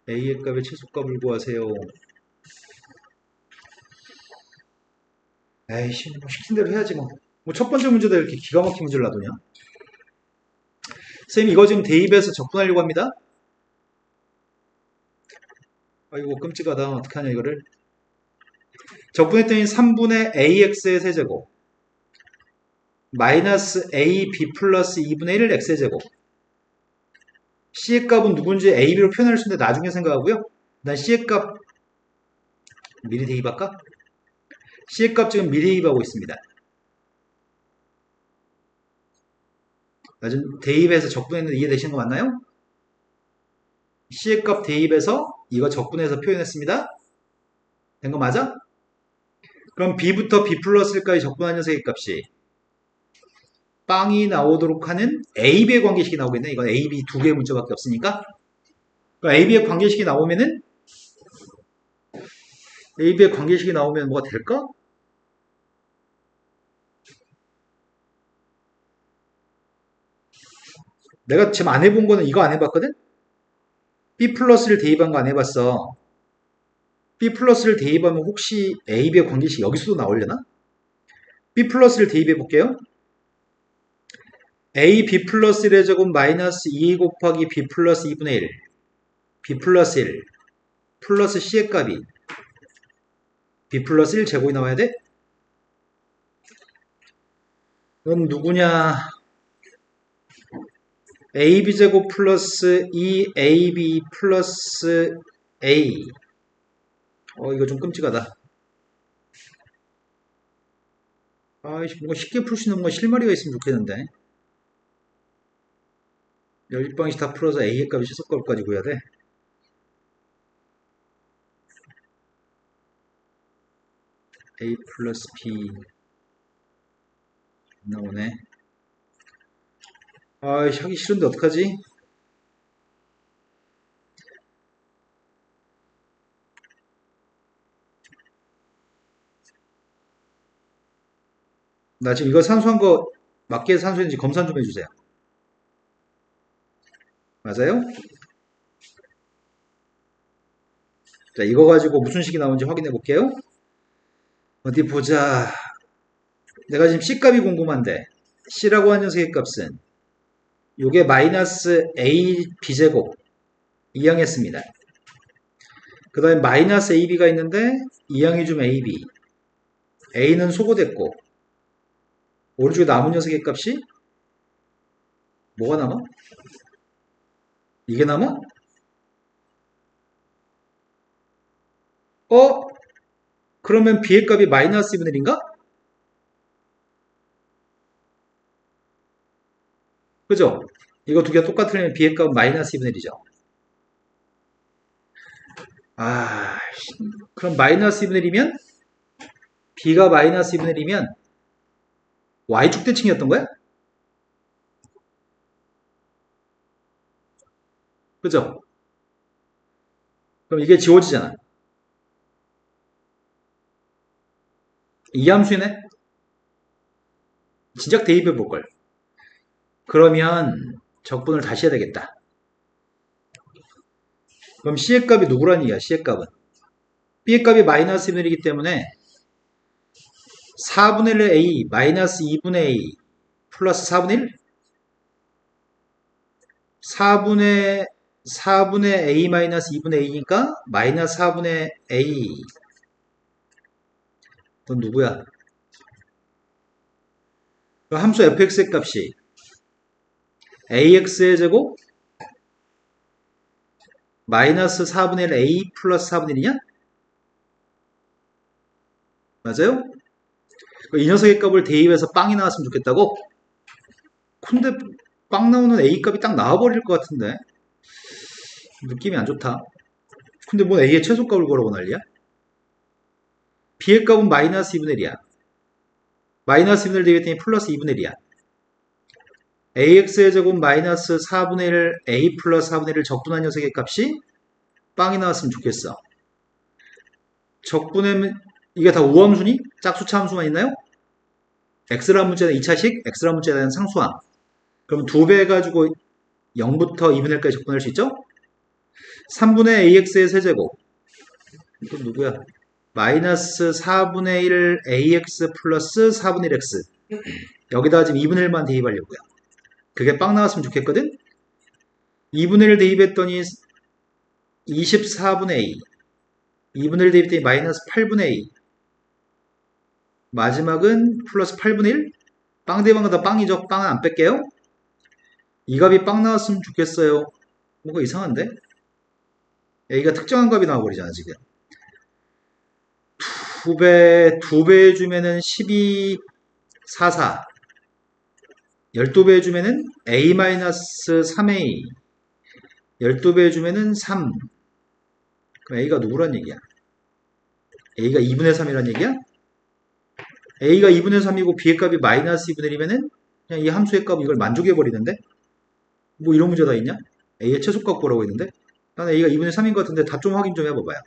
A의 값의 최소값을 구하세요. 에이씨, 뭐 시킨 대로 해야지 뭐. 뭐 첫 번째 문제다 이렇게 기가 막힌 문제를 놔두냐? 선생님 이거 지금 대입해서 적분하려고 합니다. 아이고 끔찍하다. 어떡하냐 이거를. 적분했더니 3분의 AX의 세제곱 마이너스 AB 플러스 2분의 1 X의 제곱. C의 값은 누군지 AB로 표현할 수 있는데 나중에 생각하고요. 난 C의 값 미리 대입할까? C의 값 지금 미리 대입하고 있습니다. 나 지금 대입해서 적분했는데 이해되시는 거 맞나요? C의 값 대입해서 이거 적분해서 표현했습니다. 된 거 맞아? 그럼 B부터 B 플러스까지 적분한 녀석의 값이 빵이 나오도록 하는 AB의 관계식이 나오겠네. 이건 AB 두 개의 문자밖에 없으니까. 그러니까 AB의 관계식이 나오면은 AB의 관계식이 나오면 뭐가 될까? 내가 지금 안 해본 거는 이거 안 해봤거든? B 플러스를 대입한 거 안 해봤어. B 플러스를 대입하면 혹시 AB의 관계식 여기서도 나오려나? B 플러스를 대입해 볼게요. A B 플러스 1의 제곱 마이너스 2 곱하기 B 플러스 2분의 1 B 플러스 1 플러스 C의 값이 B 플러스 1 제곱이 나와야 돼? 넌 누구냐? AB 제곱 플러스 2AB 플러스 A. 이거 좀 끔찍하다. 아이씨, 뭔가 쉽게 풀 수 있는 건 실마리가 있으면 좋겠는데. 열방씩 다 풀어서 A의 값이 최소값까지 구해야 돼. A 플러스 B 나오네. 아, 하기 싫은데 어떡하지? 나 지금 이거 산수한 거 맞게 산수했는지 검사 좀 해주세요. 맞아요? 자, 이거 가지고 무슨 식이 나오는지 확인해 볼게요. 어디 보자. 내가 지금 C값이 궁금한데 C라고 하는 녀석의 값은 요게 마이너스 A B제곱 이항했습니다. 그 다음에 마이너스 AB가 있는데 이항이 좀 AB. A는 소거됐고 오른쪽에 남은 녀석의 값이 뭐가 남아? 이게 남아? 그러면 B의 값이 마이너스 2분의 1인가? 그죠? 이거 두 개 똑같으면 B의 값은 마이너스 2분의 1이죠. 그럼 마이너스 2분의 1이면 B가 마이너스 2분의 1이면 Y축 대칭이었던 거야? 그죠? 그럼 이게 지워지잖아. 이 함수네? 진작 대입해 볼걸. 그러면 적분을 다시 해야 되겠다. 그럼 C의 값이 누구란 얘기야, C의 값은? B의 값이 마이너스 1이기 때문에 4분의 1 A 마이너스 2분의 A 플러스 4분의 1? 4분의 A 마이너스 2분의 A니까 마이너스 4분의 A. 넌 누구야? 그 함수 fx의 값이 ax의 제곱 마이너스 4분의 1 a 플러스 4분의 1이냐? 맞아요? 이 녀석의 값을 대입해서 빵이 나왔으면 좋겠다고? 근데 빵 나오는 a 값이 딱 나와버릴 것 같은데 느낌이 안 좋다. 근데 뭔 a의 최소값을 구하라고 난리야? b의 값은 마이너스 2분의 1이야. 마이너스 2분의 1 대입했더니 플러스 2분의 1이야. ax의 제곱 마이너스 4분의 1 a 플러스 4분의 1을 적분한 녀석의 값이 빵이 나왔으면 좋겠어. 적분하면 이게 다 우함수니? 짝수차 함수만 있나요? x라는 문자는 2차식, x라는 문자는 상수함. 그럼 2배 해가지고 0부터 2분의 1까지 적분할 수 있죠? 3분의 ax의 세제곱. 이건 누구야? 마이너스 4분의 1 ax 플러스 4분의 1x. 여기다 지금 2분의 1만 대입하려고요. 그게 빵 나왔으면 좋겠거든? 2분의 1 대입했더니 24분의 a. 2분의 1 대입했더니 마이너스 8분의 a. 마지막은 플러스 8분의 1? 빵 대방은 다 빵이죠. 빵은 안 뺄게요. 이 값이 빵 나왔으면 좋겠어요. 뭔가 이상한데? a가 특정한 값이 나와버리잖아, 지금. 2배 해주면은 12, 44. 12배 해주면은 a-3a. 12배 해주면은 3. 그럼 a가 누구란 얘기야? a가 2분의 3이란 얘기야? a가 2분의 3이고 b의 값이 마이너스 2분의 1이면은 그냥 이 함수의 값 이걸 만족해버리는데? 뭐 이런 문제 다 있냐? a의 최소값 구하라고 했는데? 난 a가 2분의 3인 것 같은데 답 좀 확인 좀 해봐봐요.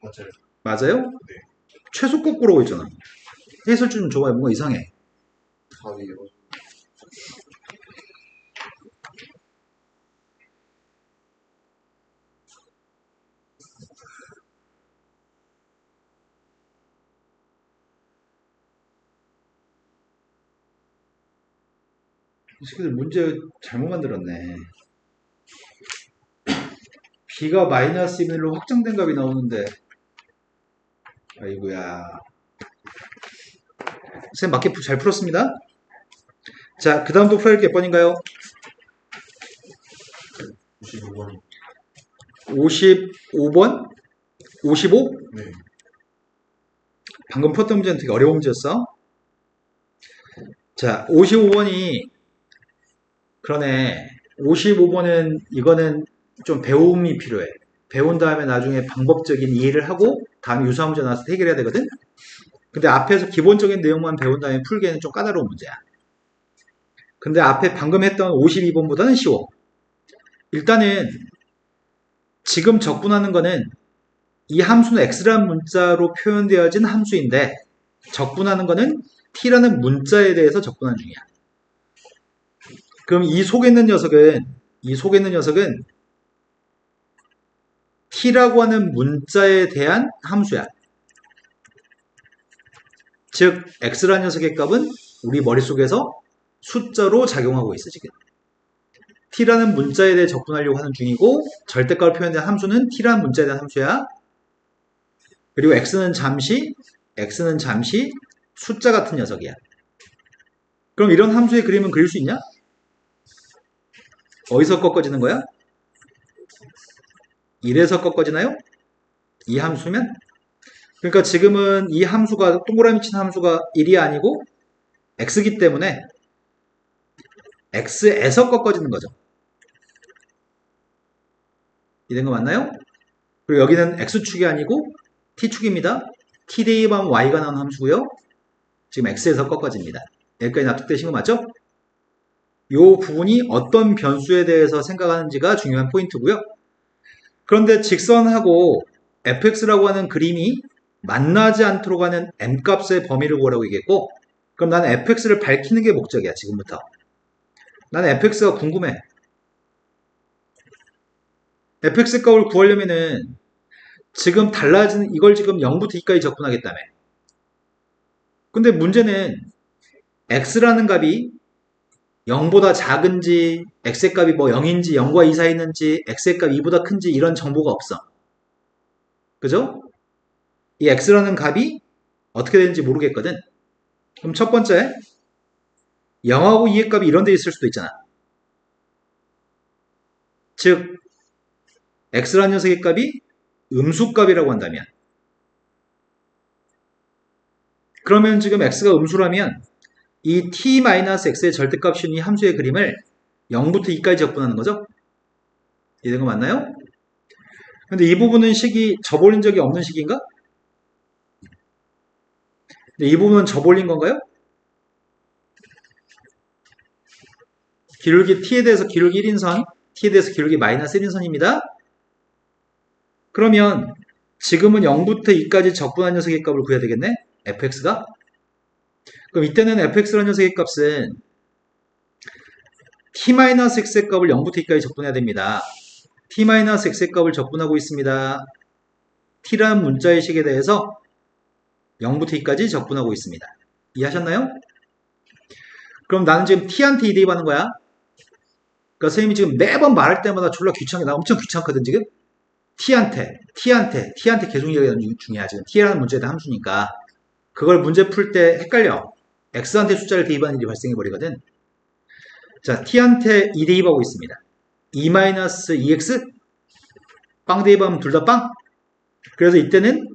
맞아요. 맞아요? 네. 최소값 구라고 했잖아. 해설 좀 줘봐요. 뭔가 이상해. 답이요. 이 새끼들 문제 잘못 만들었네. b가 마이너스 2분의 1로 확정된 값이 나오는데 아이고야. 선생님 맞게 잘 풀었습니다. 자, 그 다음 또 풀어야 될 게 몇 번인가요? 95번. 55번? 55? 네. 방금 풀었던 문제는 되게 어려운 문제였어. 자, 55번이 그러네. 55번은 이거는 좀 배움이 필요해. 배운 다음에 나중에 방법적인 이해를 하고 다음에 유사한 문제 나와서 해결해야 되거든. 근데 앞에서 기본적인 내용만 배운 다음에 풀기에는 좀 까다로운 문제야. 근데 앞에 방금 했던 52번보다는 쉬워. 일단은 지금 적분하는 거는 이 함수는 x라는 문자로 표현되어진 함수인데 적분하는 거는 t라는 문자에 대해서 적분하는 중이야. 그럼 이 속에 있는 녀석은 t라고 하는 문자에 대한 함수야. 즉 x라는 녀석의 값은 우리 머릿속에서 숫자로 작용하고 있어 지금. t라는 문자에 대해 적분하려고 하는 중이고 절대값을 표현된 함수는 t라는 문자에 대한 함수야. 그리고 x는 잠시 숫자 같은 녀석이야. 그럼 이런 함수의 그림은 그릴 수 있냐? 어디서 꺾어지는 거야? 1에서 꺾어지나요? 이 함수면? 그러니까 지금은 이 함수가 동그라미 친 함수가 1이 아니고 x기 때문에 x에서 꺾어지는 거죠. 이된 거 맞나요? 그리고 여기는 x축이 아니고 t축입니다. t 대입하면 y가 나오는 함수고요. 지금 x에서 꺾어집니다. 여기까지 납득되신 거 맞죠? 이 부분이 어떤 변수에 대해서 생각하는지가 중요한 포인트고요. 그런데 직선하고 fx라고 하는 그림이 만나지 않도록 하는 m값의 범위를 구하라고 얘기했고 그럼 나는 fx를 밝히는 게 목적이야 지금부터. 나는 fx가 궁금해. fx 값을 구하려면은 지금 달라지는 이걸 지금 0부터 2까지 적분하겠다며. 근데 문제는 x라는 값이 0보다 작은지 x의 값이 뭐 0인지 0과 2 사이에 있는지 x의 값이 2보다 큰지 이런 정보가 없어. 그죠? 이 x라는 값이 어떻게 되는지 모르겠거든. 그럼 첫 번째 0하고 2의 값이 이런 데 있을 수도 있잖아. 즉 x라는 녀석의 값이 음수값이라고 한다면 그러면 지금 x가 음수라면 이 t-x의 절대값인 이 함수의 그림을 0부터 2까지 적분하는 거죠? 이해된 거 맞나요? 근데 이 부분은 식이 접올린 적이 없는 식인가? 근데 이 부분은 접올린 건가요? 기울기 t에 대해서 기울기 1인선, t에 대해서 기울기 마이너스 1인선입니다. 그러면 지금은 0부터 2까지 적분한 녀석의 값을 구해야 되겠네? fx가? 그럼 이때는 fx라는 녀석의 값은 t-x의 값을 0부터 2까지 적분해야 됩니다. t-x의 값을 적분하고 있습니다. t라는 문자의 식에 대해서 0부터 2까지 적분하고 있습니다. 이해하셨나요? 그럼 나는 지금 t한테 2 대입하는 거야. 그러니까 선생님이 지금 매번 말할 때마다 졸라 귀찮게, 나 엄청 귀찮거든 지금. t한테 계속 얘기하는 중이야 지금. t라는 문제에 대한 함수니까. 그걸 문제 풀 때 헷갈려. x한테 숫자를 대입하는 일이 발생해버리거든. 자, t한테 2 대입하고 있습니다. 2-2x? 빵 대입하면 둘 다 빵? 그래서 이때는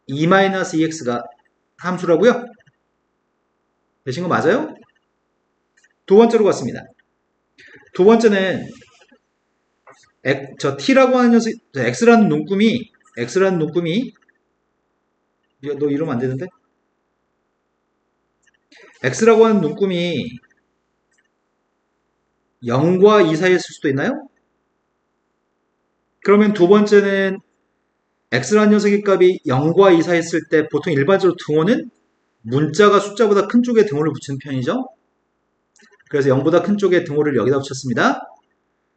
2-2x가 함수라고요? 되신 거 맞아요? 두 번째로 갔습니다. 두 번째는 저 t라고 하는 녀석, x라는 눈금이 너 이러면 안 되는데? x라고 하는 눈금이 0과 2 사이에 있을 수도 있나요? 그러면 두 번째는 x라는 녀석의 값이 0과 2 사이에 있을 때 보통 일반적으로 등호는 문자가 숫자보다 큰 쪽에 등호를 붙이는 편이죠. 그래서 0보다 큰 쪽에 등호를 여기다 붙였습니다.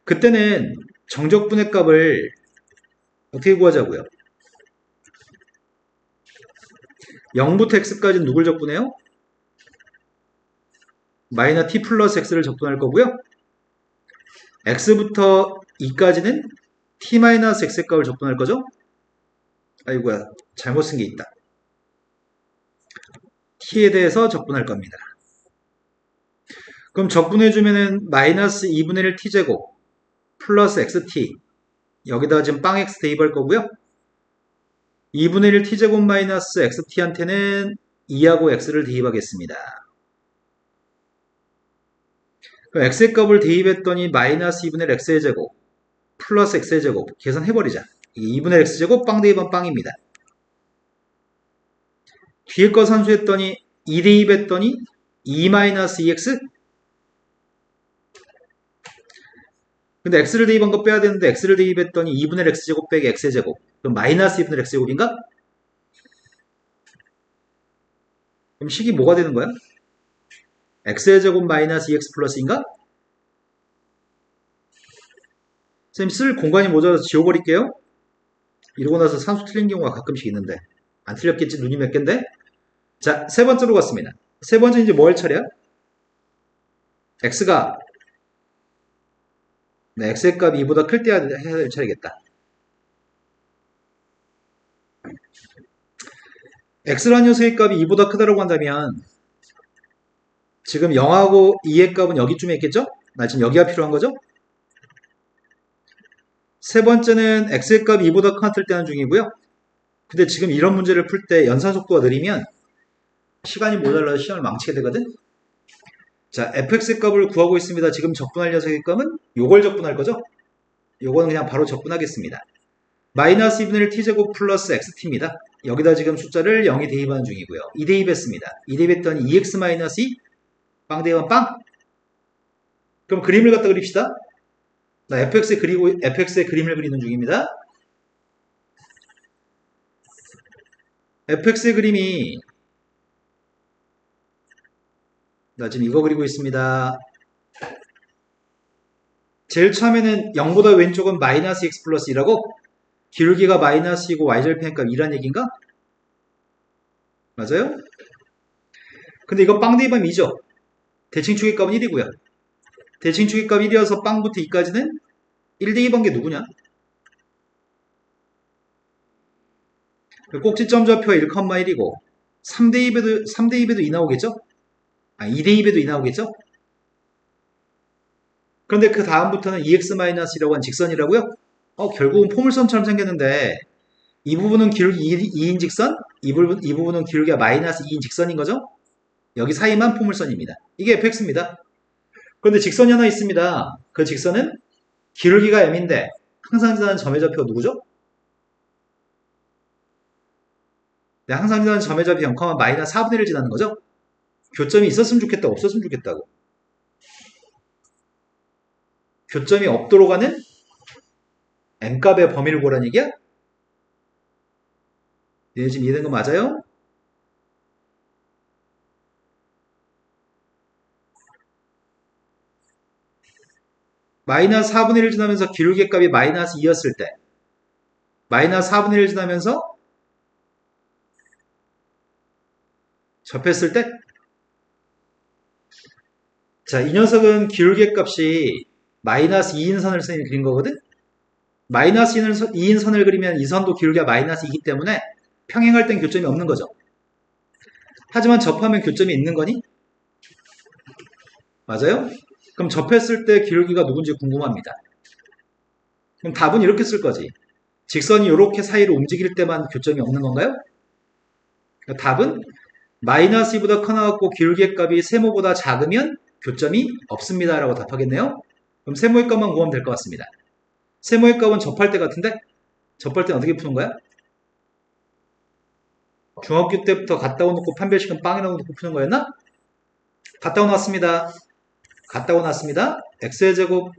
그때는 정적분의 값을 어떻게 구하자고요? 0부터 x까지는 누굴 적분해요? 마이너스 t 플러스 x를 적분할 거고요. x부터 2까지는 t-x의 값을 적분할 거죠? 아이고야, 잘못 쓴 게 있다. t에 대해서 적분할 겁니다. 그럼 적분해주면은 마이너스 2분의 1 t제곱 플러스 xt 여기다가 지금 빵 x 대입할 거고요. 2분의 1 t제곱 마이너스 xt한테는 2하고 x를 대입하겠습니다. 그럼 x의 값을 대입했더니 마이너스 2분의 1 x의 제곱 플러스 x의 제곱 계산해버리자. 2분의 x제곱 빵 대입은 빵입니다. 뒤에 거 산수했더니 2 대입했더니 2-2x? 근데 x를 대입한 거 빼야 되는데 x를 대입했더니 2분의 x제곱 빼기 x의 제곱. 그럼 마이너스 2분의 x제곱인가? 그럼 식이 뭐가 되는 거야? x의 제곱 마이너스 2x 플러스인가? 선생님 쓸 공간이 모자라서 지워버릴게요. 이러고 나서 산수 틀린 경우가 가끔씩 있는데 안 틀렸겠지? 눈이 몇 갠데? 자, 세 번째로 갔습니다. 세 번째 이제 뭐 할 차례야? x가 네, x의 값이 2보다 클 때 해야 될 차례겠다. x라는 녀석의 값이 2보다 크다라고 한다면 지금 0하고 2의 값은 여기쯤에 있겠죠? 나 지금 여기가 필요한 거죠? 세 번째는 x의 값이 2보다 클 때는 중이고요. 근데 지금 이런 문제를 풀 때 연산 속도가 느리면 시간이 모자라서 시험을 망치게 되거든? 자, fx의 값을 구하고 있습니다. 지금 적분할 녀석의 값은 요걸 적분할 거죠? 요거는 그냥 바로 적분하겠습니다. 마이너스 2분의 1 t제곱 플러스 xt입니다. 여기다 지금 숫자를 0이 대입하는 중이고요. 2 대입했습니다. 2 대입했더니 2x 마이너스 2 빵 대입하면 빵? 그럼 그림을 갖다 그립시다. 나 fx의 그림을 그리는 중입니다. fx의 그림이 나 지금 이거 그리고 있습니다. 제일 처음에는 0보다 왼쪽은 마이너스 x 플러스 2라고 기울기가 마이너스 2고 y절편값 2란 얘기인가? 맞아요? 근데 이거 빵 대입하면 2죠? 대칭축의 값은 1이고요. 대칭축의 값 1이어서 빵부터 2까지는 1 대입한 게 누구냐? 꼭지점 좌표가 1,1이고 3 대입에도 2 나오겠죠? 2 대입에도 2 나오겠죠? 그런데 그 다음부터는 2x-1이라고 한 직선이라고요? 결국은 포물선처럼 생겼는데 이 부분은 기울기 2인 직선, 이 부분은 기울기가 마이너스 2인 직선인 거죠? 여기 사이만 포물선입니다. 이게 fx입니다. 그런데 직선이 하나 있습니다. 그 직선은 기울기가 m인데 항상 지나는 점의 좌표가 누구죠? 네, 항상 지나는 점의 좌표 0, 마이너스 4분의 1을 지나는 거죠? 교점이 있었으면 좋겠다, 없었으면 좋겠다고. 교점이 없도록 하는 m값의 범위를 보라는 얘기야? 네, 지금 이해된 거 맞아요? 마이너스 4분의 1을 지나면서 기울기 값이 마이너스 2였을 때 마이너스 4분의 1을 지나면서 접했을 때 자, 이 녀석은 기울기 값이 마이너스 2인 선을 그린 거거든? 마이너스 2인 선을 그리면 이 선도 기울기가 마이너스 2이기 때문에 평행할 땐 교점이 없는 거죠. 하지만 접하면 교점이 있는 거니? 맞아요? 그럼 접했을 때 기울기가 누군지 궁금합니다. 그럼 답은 이렇게 쓸 거지. 직선이 이렇게 사이로 움직일 때만 교점이 없는 건가요? 그러니까 답은 마이너스 2보다 커나갖고 기울기의 값이 세모보다 작으면 교점이 없습니다. 라고 답하겠네요. 그럼 세모의 값만 구하면 될 것 같습니다. 세모의 값은 접할 때 같은데? 접할 때는 어떻게 푸는 거야? 중학교 때부터 갔다 오놓고 판별식은 빵이라고 놓고 푸는 거였나? 갔다 오놨습니다. 갔다 오놨습니다. x의 제곱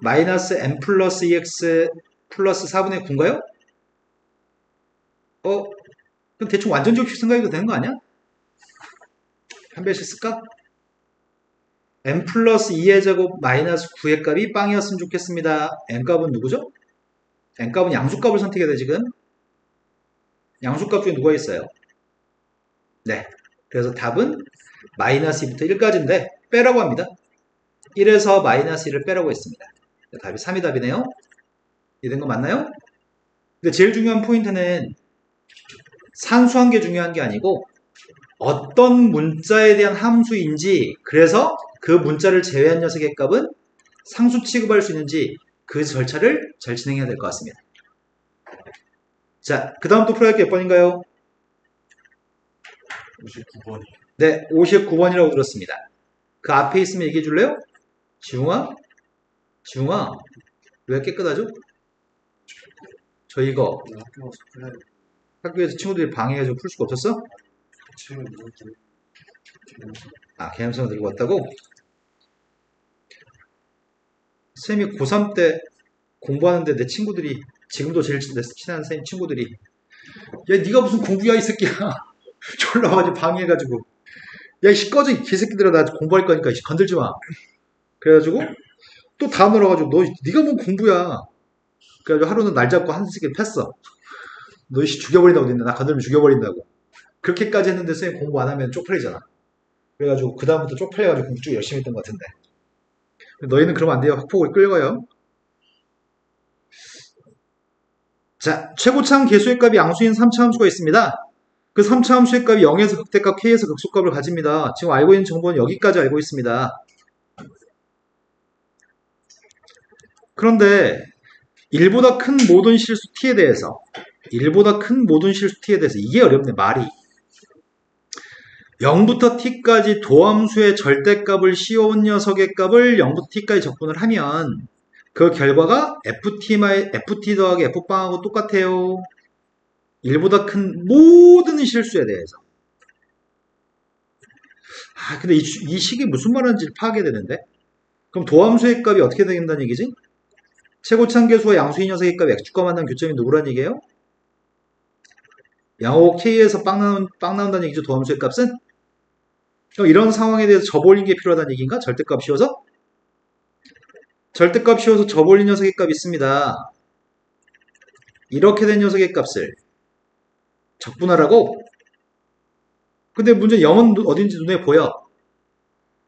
마이너스 m 플러스 2x 플러스 4분의 9인가요? 그럼 대충 완전적 생각해도 되는 거 아니야? 판별식 쓸까? m 플러스 2의 제곱 마이너스 9의 값이 빵이었으면 좋겠습니다. m 값은 누구죠? m 값은 양수값을 선택해야 돼 지금. 양수값 중에 누가 있어요? 네. 그래서 답은 마이너스 2부터 1까지인데 빼라고 합니다. 1에서 마이너스 1을 빼라고 했습니다. 답이 3이 답이네요. 이해된 거 맞나요? 근데 제일 중요한 포인트는 산수한 게 중요한 게 아니고 어떤 문자에 대한 함수인지 그래서 그 문자를 제외한 녀석의 값은 상수 취급할 수 있는지 그 절차를 잘 진행해야 될 것 같습니다. 자, 그 다음 또 풀어야 할 게 몇 번인가요? 59번이. 네, 59번이라고 들었습니다. 그 앞에 있으면 얘기해 줄래요? 지웅아? 지웅아? 왜 깨끗하죠? 저 이거 학교 가서 풀어야 돼. 학교에서 친구들이 방해해서 풀 수가 없었어? 책을 이렇게. 아, 개념성을 들고 왔다고? 쌤이 고3 때 공부하는데 내 친구들이 지금도 제일 친한 쌤 친구들이 야 네가 무슨 공부야 이 새끼야 졸라 와가지고 방해해가지고 야 이씨 꺼져 이 개새끼들아 나 공부할 거니까 이씨 건들지 마 그래가지고 또 다음날 와가지고 너 네가 뭔 공부야 그래가지고 하루는 날 잡고 한 새끼를 팼어 너 이씨 죽여버린다고 했는데 나 건들면 죽여버린다고 그렇게까지 했는데 쌤 공부 안 하면 쪽팔리잖아 그래가지고 그 다음부터 쪽팔려가지고 공부 쭉 열심히 했던 것 같은데 너희는 그러면 안 돼요 학폭을 끌어요 자, 최고차항 개수의 값이 양수인 3차 함수가 있습니다. 그 3차 함수의 값이 0에서 극대값, k에서 극소값을 가집니다. 지금 알고 있는 정보는 여기까지 알고 있습니다. 그런데 1보다 큰 모든 실수 t에 대해서 이게 어렵네, 말이. 0부터 t까지 도함수의 절대값을 씌워온 녀석의 값을 0부터 t까지 적분을 하면 그 결과가 ft 더하기 f방하고 똑같아요. 1보다 큰 모든 실수에 대해서. 아, 근데 이 식이 무슨 말하는지 파악해야 되는데? 그럼 도함수의 값이 어떻게 된다는 얘기지? 최고차항계수와 양수인 녀석의 값이 x축과 만난 교점이 누구란 얘기예요? 양호 k에서 빵 나온다는 얘기죠, 도함수의 값은? 그럼 이런 상황에 대해서 접올린 게 필요하다는 얘기인가? 절대값 씌워서? 절대값 씌워서 접올린 녀석의 값이 있습니다. 이렇게 된 녀석의 값을 적분하라고? 근데 문제는 0은 어딘지 눈에 보여.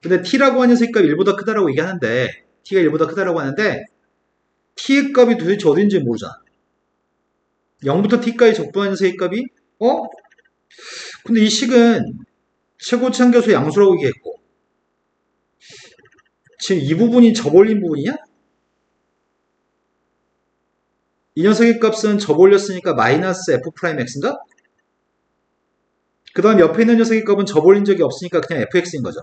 근데 t라고 하는 녀석의 값이 1보다 크다라고 얘기하는데 t가 1보다 크다라고 하는데 t의 값이 도대체 어딘지 모르잖아. 0부터 t까지 적분하는 녀석의 값이 근데 이 식은 최고차항계수 양수라고 얘기했고 지금 이 부분이 접올린 부분이냐? 이 녀석의 값은 접올렸으니까 마이너스 f'x인가? 그 다음 옆에 있는 녀석의 값은 접올린 적이 없으니까 그냥 fx인 거죠.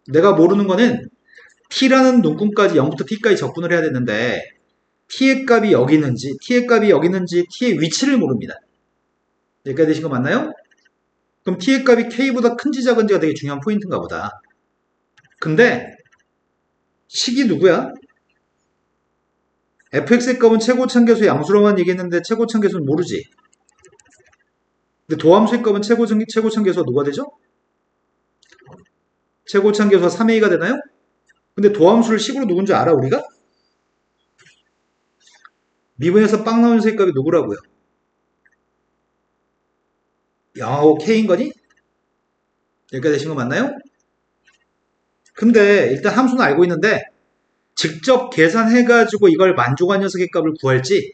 내가 모르는 거는 t라는 눈금까지 0부터 t까지 적분을 해야 되는데 t의 값이 여기 있는지 t의 위치를 모릅니다. 여기까지 되신 거 맞나요? 그럼 t의 값이 k보다 큰지 작은지가 되게 중요한 포인트인가 보다. 근데 식이 누구야? fx의 값은 최고차항계수 양수로만 얘기했는데 최고차항계수는 모르지. 근데 도함수의 값은 최고차항계수가 누가 되죠? 최고차항계수가 3a가 되나요? 근데 도함수를 식으로 누군지 알아 우리가? 미분에서 빵 나오는 녀석의 값이 누구라고요? 양하고 k인 거니? 여기까지 되신 거 맞나요? 근데 일단 함수는 알고 있는데 직접 계산해가지고 이걸 만족한 녀석의 값을 구할지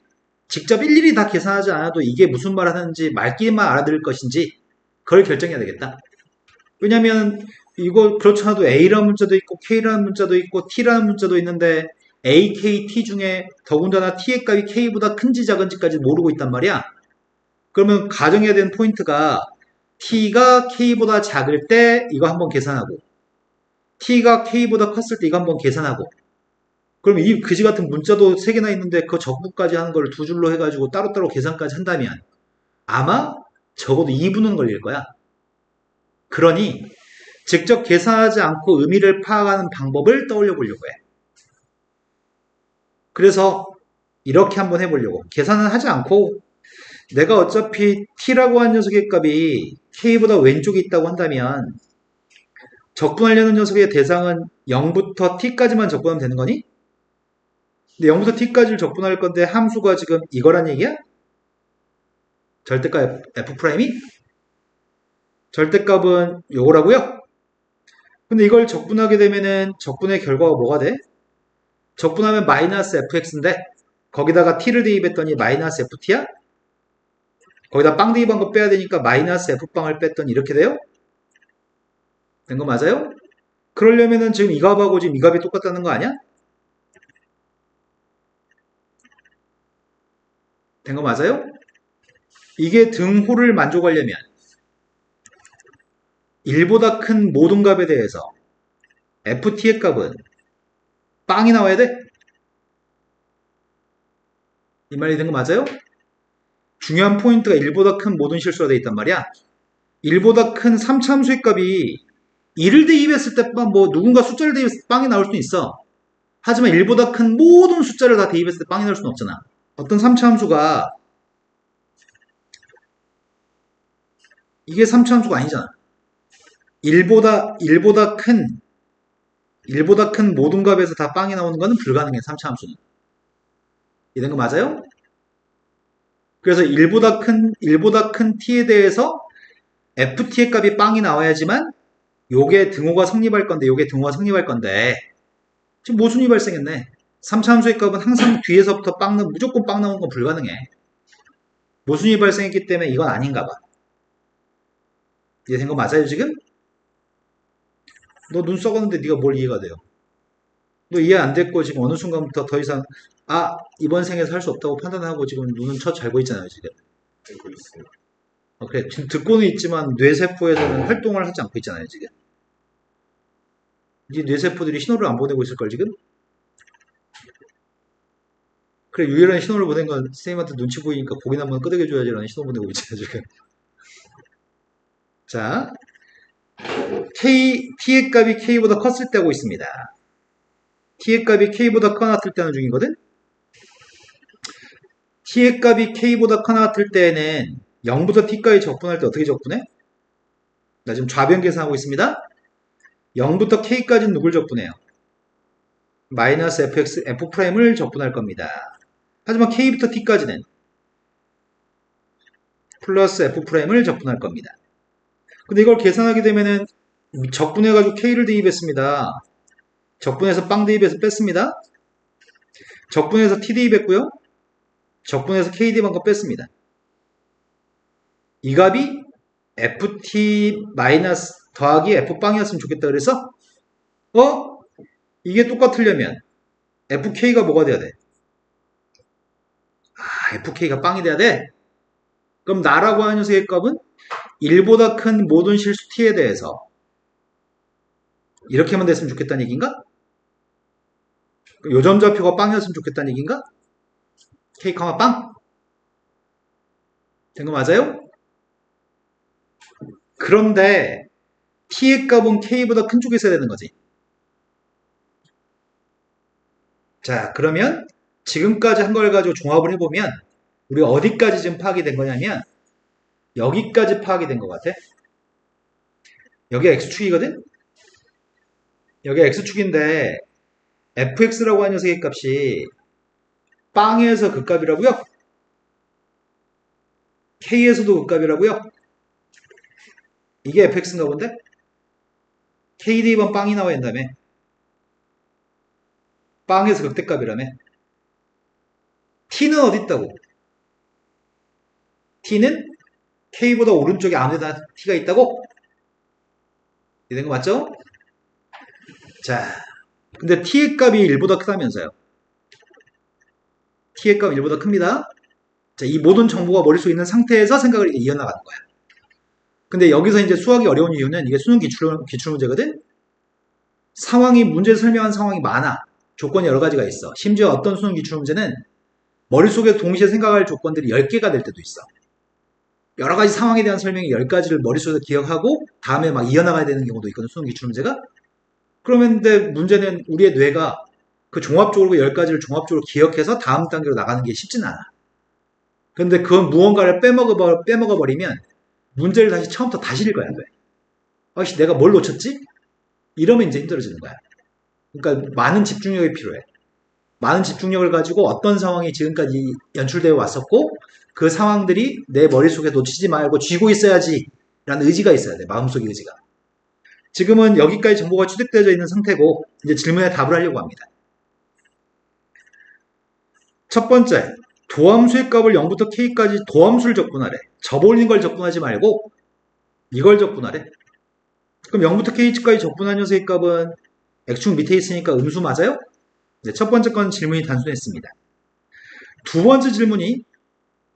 직접 일일이 다 계산하지 않아도 이게 무슨 말 하는지 말귀만 알아들을 것인지 그걸 결정해야 되겠다. 왜냐면 이거 그렇지 않아도 A라는 문자도 있고 K라는 문자도 있고 T라는 문자도 있는데 A, K, T 중에 더군다나 T의 값이 K보다 큰지 작은지까지 모르고 있단 말이야. 그러면 가정해야 되는 포인트가 T가 K보다 작을 때 이거 한번 계산하고 T가 K보다 컸을 때 이거 한번 계산하고 그럼 이 그지 같은 문자도 3개나 있는데 그 적분까지 하는 걸 2줄로 해가지고 따로따로 계산까지 한다면 아마 적어도 2분은 걸릴 거야. 그러니 직접 계산하지 않고 의미를 파악하는 방법을 떠올려 보려고 해. 그래서 이렇게 한번 해보려고. 계산은 하지 않고 내가 어차피 t라고 하는 녀석의 값이 k보다 왼쪽에 있다고 한다면 적분하려는 녀석의 대상은 0부터 t까지만 적분하면 되는 거니? 근데 0부터 t까지를 적분할 건데 함수가 지금 이거란 얘기야? 절대값 f'이? 절대값은 요거라고요? 근데 이걸 적분하게 되면은 적분의 결과가 뭐가 돼? 적분하면 마이너스 fx인데 거기다가 t를 대입했더니 마이너스 ft야? 거기다 빵 대입한 거 빼야 되니까 마이너스 f빵을 뺐더니 이렇게 돼요? 된 거 맞아요? 그러려면은 지금 이 값하고 지금 이 값이 똑같다는 거 아니야? 된 거 맞아요? 이게 등호를 만족하려면 1보다 큰 모든 값에 대해서 ft의 값은 빵이 나와야 돼? 이 말이 된 거 맞아요? 중요한 포인트가 1보다 큰 모든 실수가 돼 있단 말이야. 1보다 큰 3차 함수의 값이 1을 대입했을 때 뭐 누군가 숫자를 대입했을 때 빵이 나올 수는 있어. 하지만 1보다 큰 모든 숫자를 다 대입했을 때 빵이 나올 수는 없잖아. 어떤 3차 함수가 이게 3차 함수가 아니잖아. 1보다 큰 모든 값에서 다 빵이 나오는 거는 불가능해. 3차 함수는. 이런 거 맞아요? 그래서 1보다 큰 t에 대해서 ft의 값이 빵이 나와야지만 요게 등호가 성립할 건데 요게 등호가 성립할 건데 지금 모순이 발생했네. 3차 함수의 값은 항상 뒤에서부터 무조건 빵 나오는 건 불가능해. 모순이 발생했기 때문에 이건 아닌가 봐. 이해된 거 맞아요 지금? 너 눈 썩었는데 네가 뭘 이해가 돼요? 너 이해 안 됐고 지금 어느 순간부터 더 이상 이번 생에서 할 수 없다고 판단하고 지금 눈은 쳐 잘고 있잖아요 지금. 되고 있어요. 그래 지금 듣고는 있지만 뇌세포에서는 활동을 하지 않고 있잖아요 지금. 이 뇌세포들이 신호를 안 보내고 있을걸 지금? 그래 유일한 신호를 보낸 건 선생님한테 눈치 보이니까 고긴 한번 끄덕여줘야지라는 신호 보내고 있잖아요 지금. 자 t의 값이 k보다 컸을 때 하고 있습니다. t의 값이 k보다 커났을 때 하는 중이거든. t의 값이 k보다 커났을 때는 0부터 t까지 적분할 때 어떻게 적분해? 나 지금 좌변 계산하고 있습니다. 0부터 k까지는 누굴 적분해요? 마이너스 fx, f'을 적분할 겁니다. 하지만 k부터 t까지는 플러스 f'을 적분할 겁니다. 근데 이걸 계산하게 되면은 적분해가지고 k를 대입했습니다. 적분해서 빵 대입해서 뺐습니다. 적분해서 t 대입했고요. 적분해서 k 대입한 거 뺐습니다. 이 값이 ft 마이너스 더하기 f빵이었으면 좋겠다 그래서 이게 똑같으려면 fk가 뭐가 돼야 돼? fk가 빵이 돼야 돼? 그럼 나라고 하는 녀석의 값은 1보다 큰 모든 실수 t에 대해서 이렇게만 됐으면 좋겠다는 얘기인가? 요점좌표가 빵이었으면 좋겠다는 얘기인가? k, 빵? 된 거 맞아요? 그런데 t의 값은 k보다 큰 쪽에 있어야 되는 거지. 자, 그러면 지금까지 한 걸 가지고 종합을 해보면 우리가 어디까지 지금 파악이 된 거냐면 여기까지 파악이 된 것 같아. 여기가 x축이거든? 여기가 x축인데 fx라고 하는 녀석의 값이 빵에서 그 값이라고요? k에서도 그 값이라고요? 이게 fx인가 본데? k 대입은 빵이 나와야 한다며. 빵에서 극대값이라며. t는 어디 있다고? t는 k보다 오른쪽에 아무데나 t가 있다고? 이런 거 맞죠? 자, 근데 t의 값이 1보다 크다면서요. t의 값이 1보다 큽니다. 자, 이 모든 정보가 머릿속에 있는 상태에서 생각을 이어나가는 거야. 근데 여기서 이제 수학이 어려운 이유는 이게 수능 기출 문제거든? 문제 설명한 상황이 많아. 조건이 여러 가지가 있어. 심지어 어떤 수능 기출 문제는 머릿속에 동시에 생각할 조건들이 10개가 될 때도 있어. 여러 가지 상황에 대한 설명이 10가지를 머릿속에서 기억하고 다음에 막 이어나가야 되는 경우도 있거든, 수능 기출 문제가. 그러면 근데 문제는 우리의 뇌가 그 종합적으로 10가지를 종합적으로 기억해서 다음 단계로 나가는 게 쉽진 않아. 근데 그건 무언가를 빼먹어버리면 문제를 다시 처음부터 다시 읽어야 돼. 아씨, 내가 뭘 놓쳤지? 이러면 이제 힘들어지는 거야. 그러니까 많은 집중력이 필요해. 많은 집중력을 가지고 어떤 상황이 지금까지 연출되어 왔었고 그 상황들이 내 머릿속에 놓치지 말고 쥐고 있어야지 라는 의지가 있어야 돼. 마음속의 의지가. 지금은 여기까지 정보가 취득되어 있는 상태고 이제 질문에 답을 하려고 합니다. 첫 번째, 도함수의 값을 0부터 k까지 도함수를 적분하래. 접어올린 걸 적분하지 말고 이걸 적분하래. 그럼 0부터 k까지 적분한 녀석의 값은 x축 밑에 있으니까 음수 맞아요? 네, 첫 번째 건 질문이 단순했습니다. 두 번째 질문이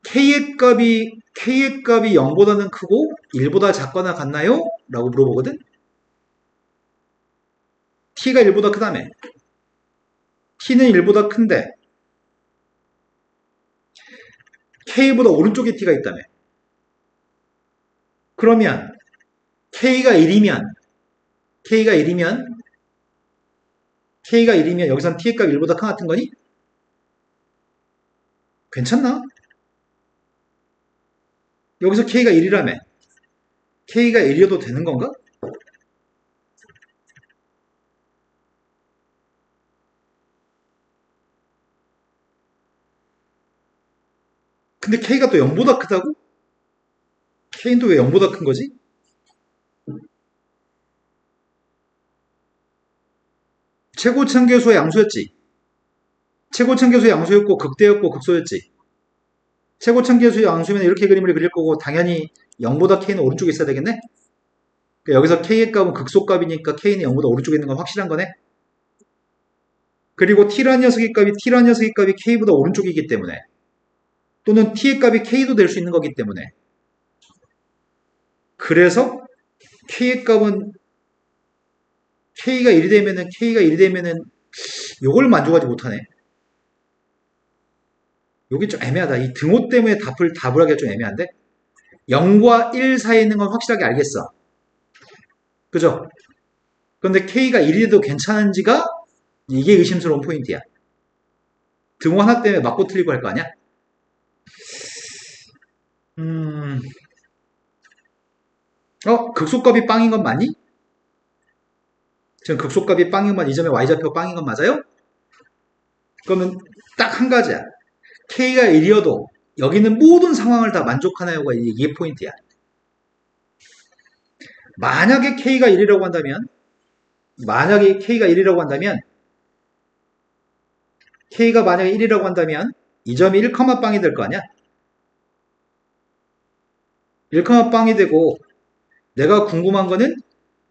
k의 값이 0보다는 크고 1보다 작거나 같나요? 라고 물어보거든. t가 1보다 크다며. t는 1보다 큰데 K보다 오른쪽에 T가 있다며. 그러면 K가 1이면 여기선 T의 값이 1보다 큰 같은 거니? 괜찮나? 여기서 K가 1이라며. K가 1이어도 되는 건가? 근데 K가 또 0보다 크다고? K는 또 왜 0보다 큰 거지? 최고참계수의 양수였지. 최고참계수의 양수였고 극대였고 극소였지. 최고참계수의 양수면 이렇게 그림을 그릴 거고 당연히 0보다 K는 오른쪽에 있어야 되겠네? 그러니까 여기서 K의 값은 극소값이니까 K는 0보다 오른쪽에 있는 건 확실한 거네? 그리고 T라는 녀석의 값이 K보다 오른쪽이기 때문에 또는 T의 값이 K도 될 수 있는 거기 때문에 그래서 K의 값은 K가 1이 되면은 요걸 만족하지 못하네. 요게 좀 애매하다. 이 등호 때문에 답을 하기가 좀 애매한데 0과 1 사이에 있는 건 확실하게 알겠어. 그죠? 그런데 K가 1이 돼도 괜찮은지가 이게 의심스러운 포인트야. 등호 하나 때문에 맞고 틀리고 할 거 아니야? 극소값이 빵인 건 맞니? 지금 극소값이 빵인 건 이 점의 y좌표 빵인 건 맞아요? 그러면 딱 한 가지야. K가 1이어도 여기는 모든 상황을 다 만족하나요가 이게 포인트야. 만약에 K가 1이라고 한다면 K가 만약에 1이라고 한다면 이 점이 1, 빵이 될 거 아니야? 1, 빵이 되고 내가 궁금한 거는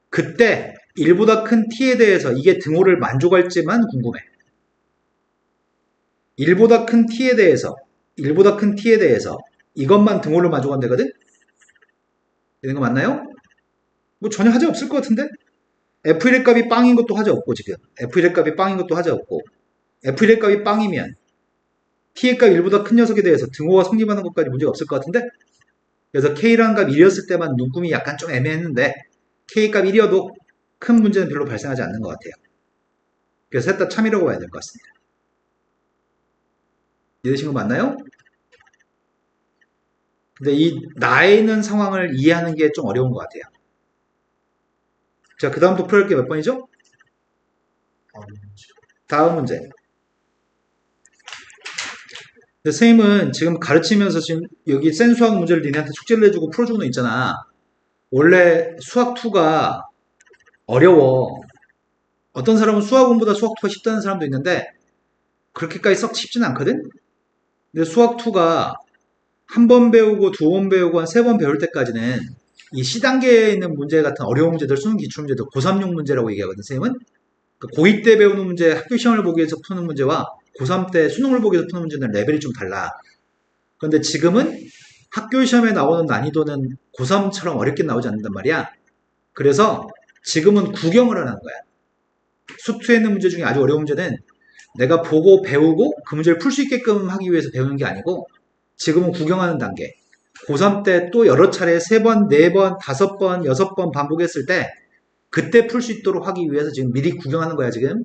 그때 1보다 큰 T에 대해서 이게 등호를 만족할지만 궁금해. 1보다 큰 T에 대해서 이것만 등호를 만족하면 되거든? 되는 거 맞나요? 뭐 전혀 하자 없을 것 같은데? F1의 값이 빵인 것도 하자 없고 지금 F1의 값이 빵인 것도 하자 없고 F1의 값이 빵이면 T의 값 1보다 큰 녀석에 대해서 등호가 성립하는 것까지 문제가 없을 것 같은데? 그래서 K라는 값 1이었을 때만 눈금이 약간 좀 애매했는데 K 값 1이어도 큰 문제는 별로 발생하지 않는 것 같아요. 그래서 셋 다 참이라고 봐야 될 것 같습니다. 이해되신 거 맞나요? 근데 이 나에 있는 상황을 이해하는 게 좀 어려운 것 같아요. 자, 그 다음 또 풀어볼 게 몇 번이죠? 다음 문제. 근데 선생님은 지금 가르치면서 지금 여기 센 수학 문제를 니네한테 숙제를 내주고 풀어주고 는 있잖아. 원래 수학 2가 어려워. 어떤 사람은 수학 1보다 수학 2가 쉽다는 사람도 있는데 그렇게까지 썩 쉽진 않거든? 근데 수학 2가 한 번 배우고 두 번 배우고 한 세 번 배울 때까지는 이 C단계에 있는 문제 같은 어려운 문제들, 수능 기출문제들 고3용 문제라고 얘기하거든, 선생님은. 고2 때 배우는 문제, 학교 시험을 보기 위해서 푸는 문제와 고3 때 수능을 보기 위해서 푸는 문제는 레벨이 좀 달라. 그런데 지금은 학교 시험에 나오는 난이도는 고3처럼 어렵게 나오지 않는단 말이야. 그래서 지금은 구경을 하는 거야. 수투에 있는 문제 중에 아주 어려운 문제는 내가 보고 배우고 그 문제를 풀 수 있게끔 하기 위해서 배우는 게 아니고 지금은 구경하는 단계. 고3 때 또 여러 차례 3번, 4번, 5번, 6번 반복했을 때 그때 풀 수 있도록 하기 위해서 지금 미리 구경하는 거야, 지금.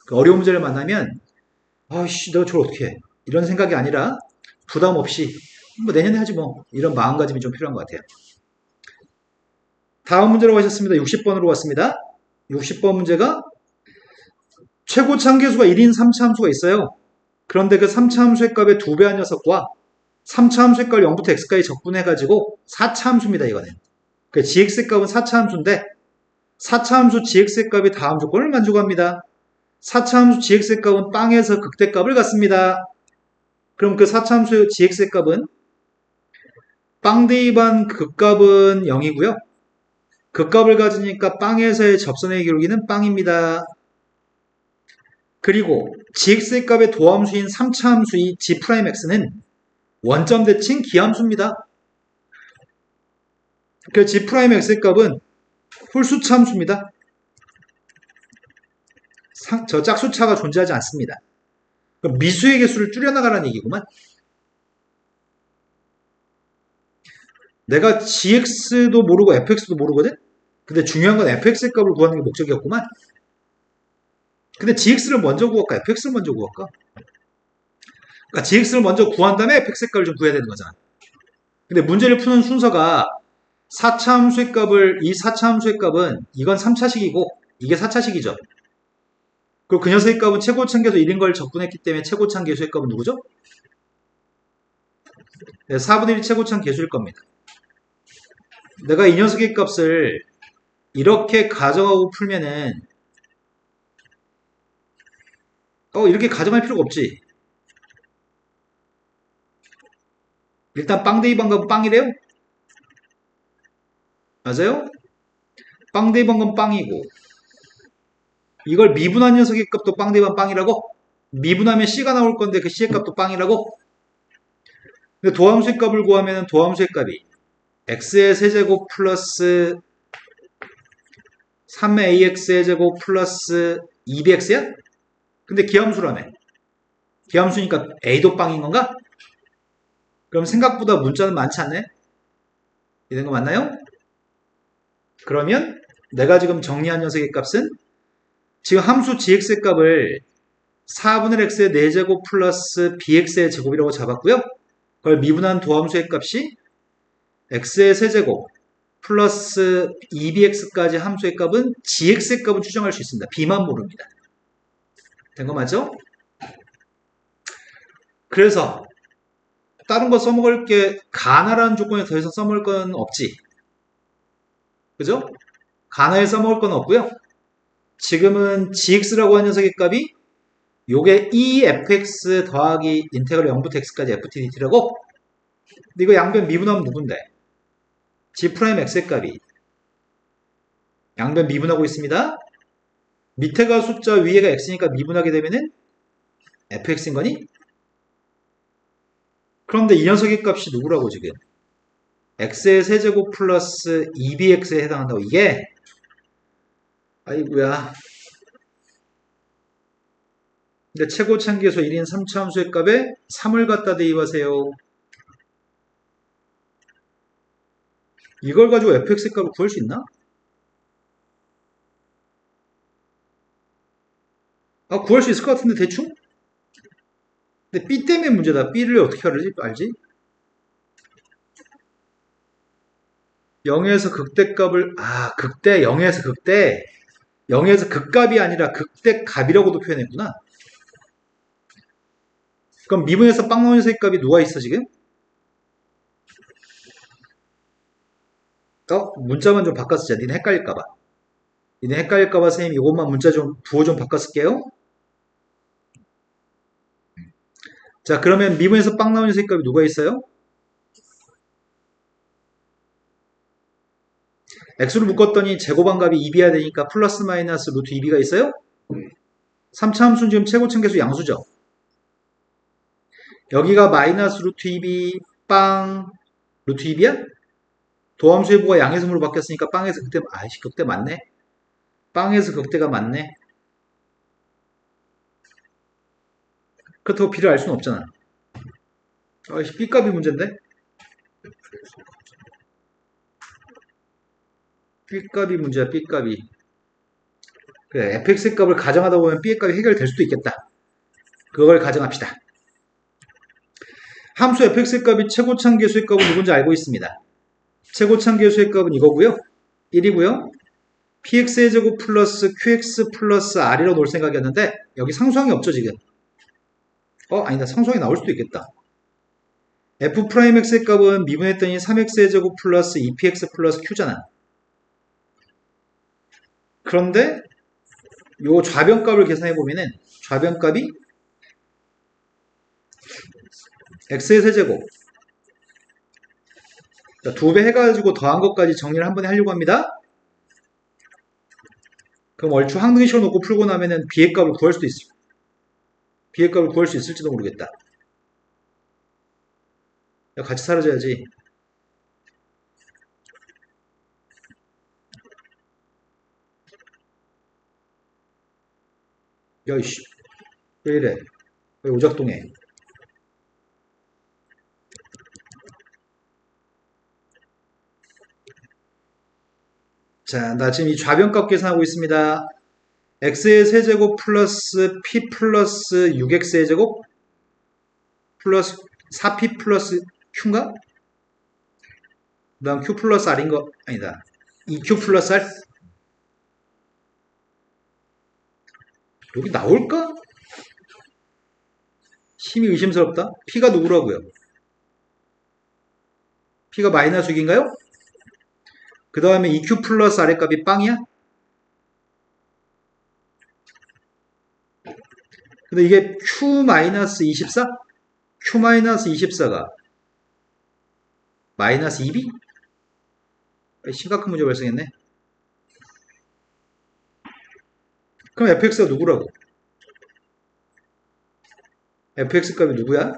그 어려운 문제를 만나면 아씨, 내가 저걸 어떻게 해? 이런 생각이 아니라 부담 없이 뭐 내년에 하지 뭐 이런 마음가짐이 좀 필요한 것 같아요. 다음 문제로 가셨습니다. 60번으로 왔습니다. 60번 문제가 최고 참계수가 1인 3차 함수가 있어요. 그런데 그 3차 함수의 값의 2배한 녀석과 3차 함수의 값을 0부터 x까지 적분해가지고 4차 함수입니다. 이거는. 그 gx의 값은 4차 함수인데 4차 함수 gx의 값이 다음 조건을 만족합니다. 4차 함수 gx의 값은 빵에서 극대값을 갖습니다. 그럼 그 4차 함수 gx의 값은 빵 대입한 극값은 0이고요. 극값을 가지니까 빵에서의 접선의 기울기는 빵입니다. 그리고 gx의 값의 도함수인 3차 함수인 g'x는 원점 대칭 기함수입니다. 그 g'x의 값은 홀수차 함수입니다. 저 짝수차가 존재하지 않습니다. 미수의 개수를 줄여나가라는 얘기구만. 내가 gx도 모르고 fx도 모르거든? 근데 중요한 건 fx의 값을 구하는 게 목적이었구만. 근데 gx를 먼저 구할까? fx를 먼저 구할까? 그러니까 gx를 먼저 구한 다음에 fx의 값을 좀 구해야 되는 거잖아. 근데 문제를 푸는 순서가 4차 함수의 값을, 이 4차 함수의 값은 이건 3차식이고 이게 4차식이죠. 그리고 그 녀석의 값은 최고차계수 1인 걸 접근했기 때문에 최고차계수의 값은 누구죠? 네, 4분의 1 최고차계수일 겁니다. 내가 이 녀석의 값을 이렇게 가정하고 풀면은 이렇게 가정할 필요가 없지. 일단 빵 대입한 값은 빵이래요? 맞아요? 빵 대입한 건 빵이고 이걸 미분한 녀석의 값도 빵 대입한 빵이라고? 미분하면 C가 나올 건데 그 C의 값도 빵이라고? 근데 도함수의 값을 구하면 도함수의 값이 x의 세제곱 플러스 3ax의 제곱 플러스 2bx야? 근데 기함수라며. 기함수니까 a도 빵인 건가? 그럼 생각보다 문자는 많지 않네? 이런 거 맞나요? 그러면 내가 지금 정리한 녀석의 값은 지금 함수 gx의 값을 4분의 x의 4제곱 플러스 bx의 제곱이라고 잡았고요. 그걸 미분한 도함수의 값이 x의 세제곱 플러스 2bx까지 함수의 값은 gx의 값은 추정할 수 있습니다. b만 모릅니다. 된 거 맞죠? 그래서 다른 거 써먹을 게 가나라는 조건에 더 이상 써먹을 건 없지. 그죠? 가나에 써먹을 건 없고요. 지금은 gx라고 하는 녀석의 값이 요게 efx 더하기 인테그럴 0부터 x까지 ftdt라고. 근데 이거 양변 미분하면 누군데? g'x의 값이 양변 미분하고 있습니다. 밑에가 숫자 위에가 x니까 미분하게 되면은 fx인 거니? 그런데 이 녀석의 값이 누구라고 지금? x의 세제곱 플러스 2bx에 해당한다고. 이게 아이고야. 근데 최고차계수 1인 3차 함수의 값에 3을 갖다 대입하세요. 이걸 가지고 fx의 값을 구할 수 있나? 구할 수 있을 것 같은데 대충? 근데 b 때문에 문제다. b를 어떻게 알지? 0에서 극대값을 극대 0에서 극대 0에서 극값이 아니라 극대값이라고도 표현했구나. 그럼 미분에서 빵 나오는 녀석의 값이 누가 있어 지금? 문자만 좀 바꿔 쓰자. 니네 헷갈릴까봐. 니네 헷갈릴까봐 선생님 이것만 문자 좀 부호 좀 바꿔 쓸게요. 자, 그러면 미분에서 빵 나오는 녀석의 값이 누가 있어요? x로 묶었더니 제곱한 값이 2b야 되니까 플러스 마이너스 루트 2b가 있어요? 3차 함수는 지금 최고층계수 양수죠. 여기가 마이너스 루트 2b 빵 루트 2b야? 도함수의 부가 양의수으로 바뀌었으니까 빵에서 극대 맞네. 빵에서 극대가 맞네. 그렇다고 b를 알 수는 없잖아. b값이 문제인데? b값이 문제야. b값이. 그래, fx의 값을 가정하다 보면 b의 값이 해결될 수도 있겠다. 그걸 가정합시다. 함수 fx의 값이 최고차계수의 값은 누군지 알고 있습니다. 최고차계수의 값은 이거고요. 1이고요. px의 제곱 플러스 qx 플러스 r이라고 놓을 생각이었는데 여기 상수항이 없죠 지금. 아니다. 상수항이 나올 수도 있겠다. f'x의 값은 미분했더니 3x의 제곱 플러스 2px 플러스 q잖아. 그런데 요 좌변값을 계산해보면은 좌변값이 x의 세제곱 2배 해가지고 더한 것까지 정리를 한 번에 하려고 합니다. 그럼 얼추 항등식으로 놓고 풀고 나면은 b의 값을 구할 수도 있어. b의 값을 구할 수 있을지도 모르겠다. 야, 같이 사라져야지. 야, 이씨. 왜 이래? 왜 오작동해? 자, 나 지금 이 좌변값 계산하고 있습니다. x의 세제곱 플러스 p 플러스 6x의 제곱 플러스 4p 플러스 q인가? 그 다음 q 플러스 r인 거 아니다. 2q 플러스 r? 여기 나올까? 심히 의심스럽다. p가 누구라고요? p가 마이너스 6인가요? 그 다음에 2q 플러스 r의 값이 빵이야? 근데 이게 q 마이너스 24? q 마이너스 24가 마이너스 2b? 심각한 문제 발생했네. 그럼 fx가 누구라고? fx 값이 누구야?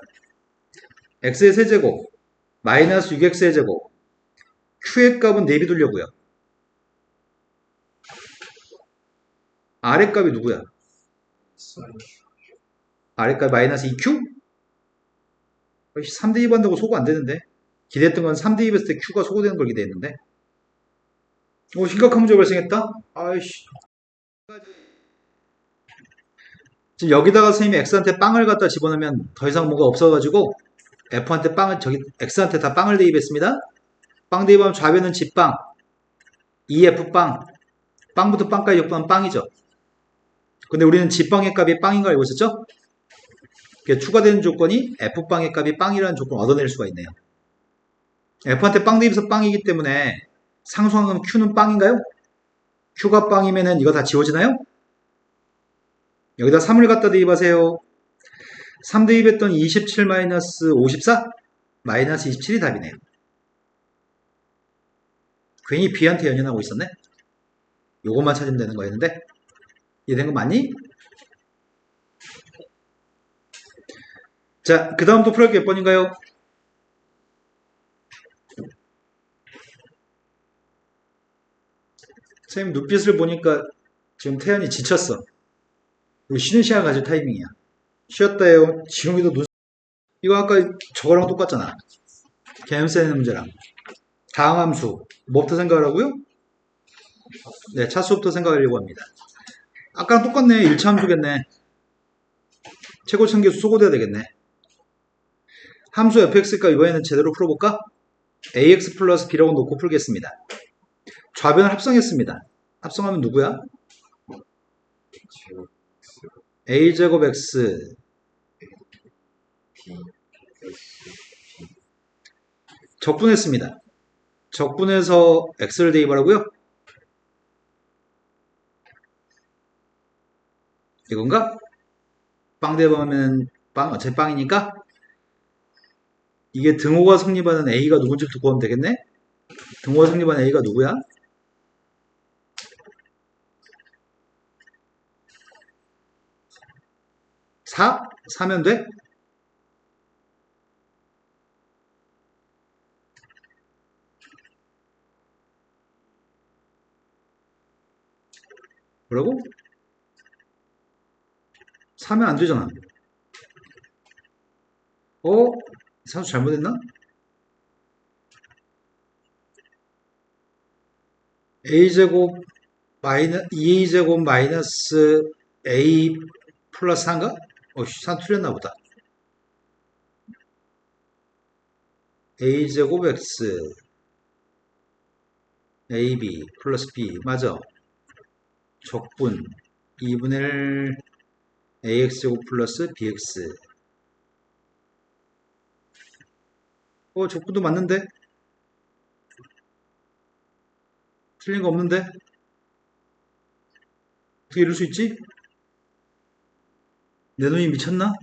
x의 세제곱 마이너스 6x의 제곱 q의 값은 4배 두려고요. r의 값이 누구야? r의 값이 마이너스 2q? 3대2 한다고 소거 안 되는데. 기대했던 건 3대2 했을 때 q가 소거되는 걸 기대했는데. 심각한 문제 발생했다? 아이씨. 지금 여기다가 선생님이 x한테 빵을 갖다 집어넣으면 더 이상 뭐가 없어가지고 f한테 빵을 x한테 다 빵을 대입했습니다. 빵 대입하면 좌변은 집빵 2f빵 빵부터 빵까지 곱하면 빵이죠. 근데 우리는 집빵의 값이 빵인 걸 알고 있었죠? 추가되는 조건이 f빵의 값이 빵이라는 조건을 얻어낼 수가 있네요. f한테 빵 대입해서 빵이기 때문에 상수항은 q는 빵인가요? q가 빵이면은 이거 다 지워지나요? 여기다 3을 갖다 대입하세요. 3 대입했던 27 마이너스 54? 마이너스 27이 답이네요. 괜히 b한테 연연하고 있었네? 요것만 찾으면 되는 거였는데 이해된 거 맞니? 자, 그 다음 또 풀할 게 몇 번인가요? 선생님 눈빛을 보니까 지금 태연이 지쳤어. 우리 쉬는 시간 가질 타이밍이야. 쉬었다 해요. 지금이도 이거 아까 저거랑 똑같잖아. 개념 세는 문제랑. 다항함수. 뭐부터 생각하라고요? 네, 차수부터 생각하려고 합니다. 아까랑 똑같네. 1차 함수겠네. 최고차계수 소거돼야 되겠네. 함수 fx가 이번에는 제대로 풀어볼까? ax 플러스 b라고 놓고 풀겠습니다. 좌변을 합성했습니다. 합성하면 누구야? a제곱 x 적분했습니다. 적분해서 x를 대입하라고요? 이건가? 빵 대입하면 어차피 빵이니까 이게 등호가 성립하는 a가 누군지 듣고 하면 되겠네? 등호가 성립하는 a가 누구야? 4? 4면 돼? 뭐라고? 4면 안 되잖아. 산수 잘못했나? a제곱 2a제곱 마이너스 a 플러스 4인가? 산 틀렸나 보다. a제곱 x ab 플러스 b 맞아. 적분 2분의 1 ax제곱 플러스 bx 적분도 맞는데? 틀린 거 없는데? 어떻게 이럴 수 있지? 내 눈이 미쳤나?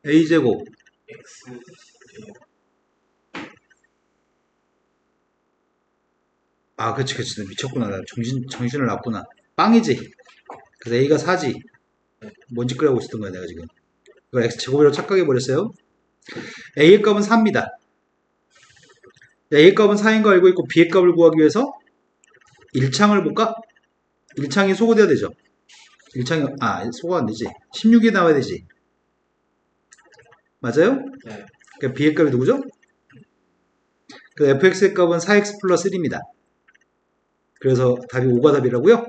a제곱 그치 미쳤구나. 나 정신을 놨구나. 빵이지. 그래서 a가 4지. 뭔 짓거리 하고 있었던 거야 내가 지금. 이걸 x제곱이라고 착각해버렸어요. a의 값은 4입니다. a의 값은 4인 거 알고 있고 b의 값을 구하기 위해서 1창을 볼까? 1창이 소거돼야 되죠. 1창이 소거 안 되지. 16이 나와야 되지. 맞아요? 네. 그러니까 b의 값이 누구죠? 그 fx의 값은 4x 플러스 1입니다. 그래서 답이 5가 답이라고요?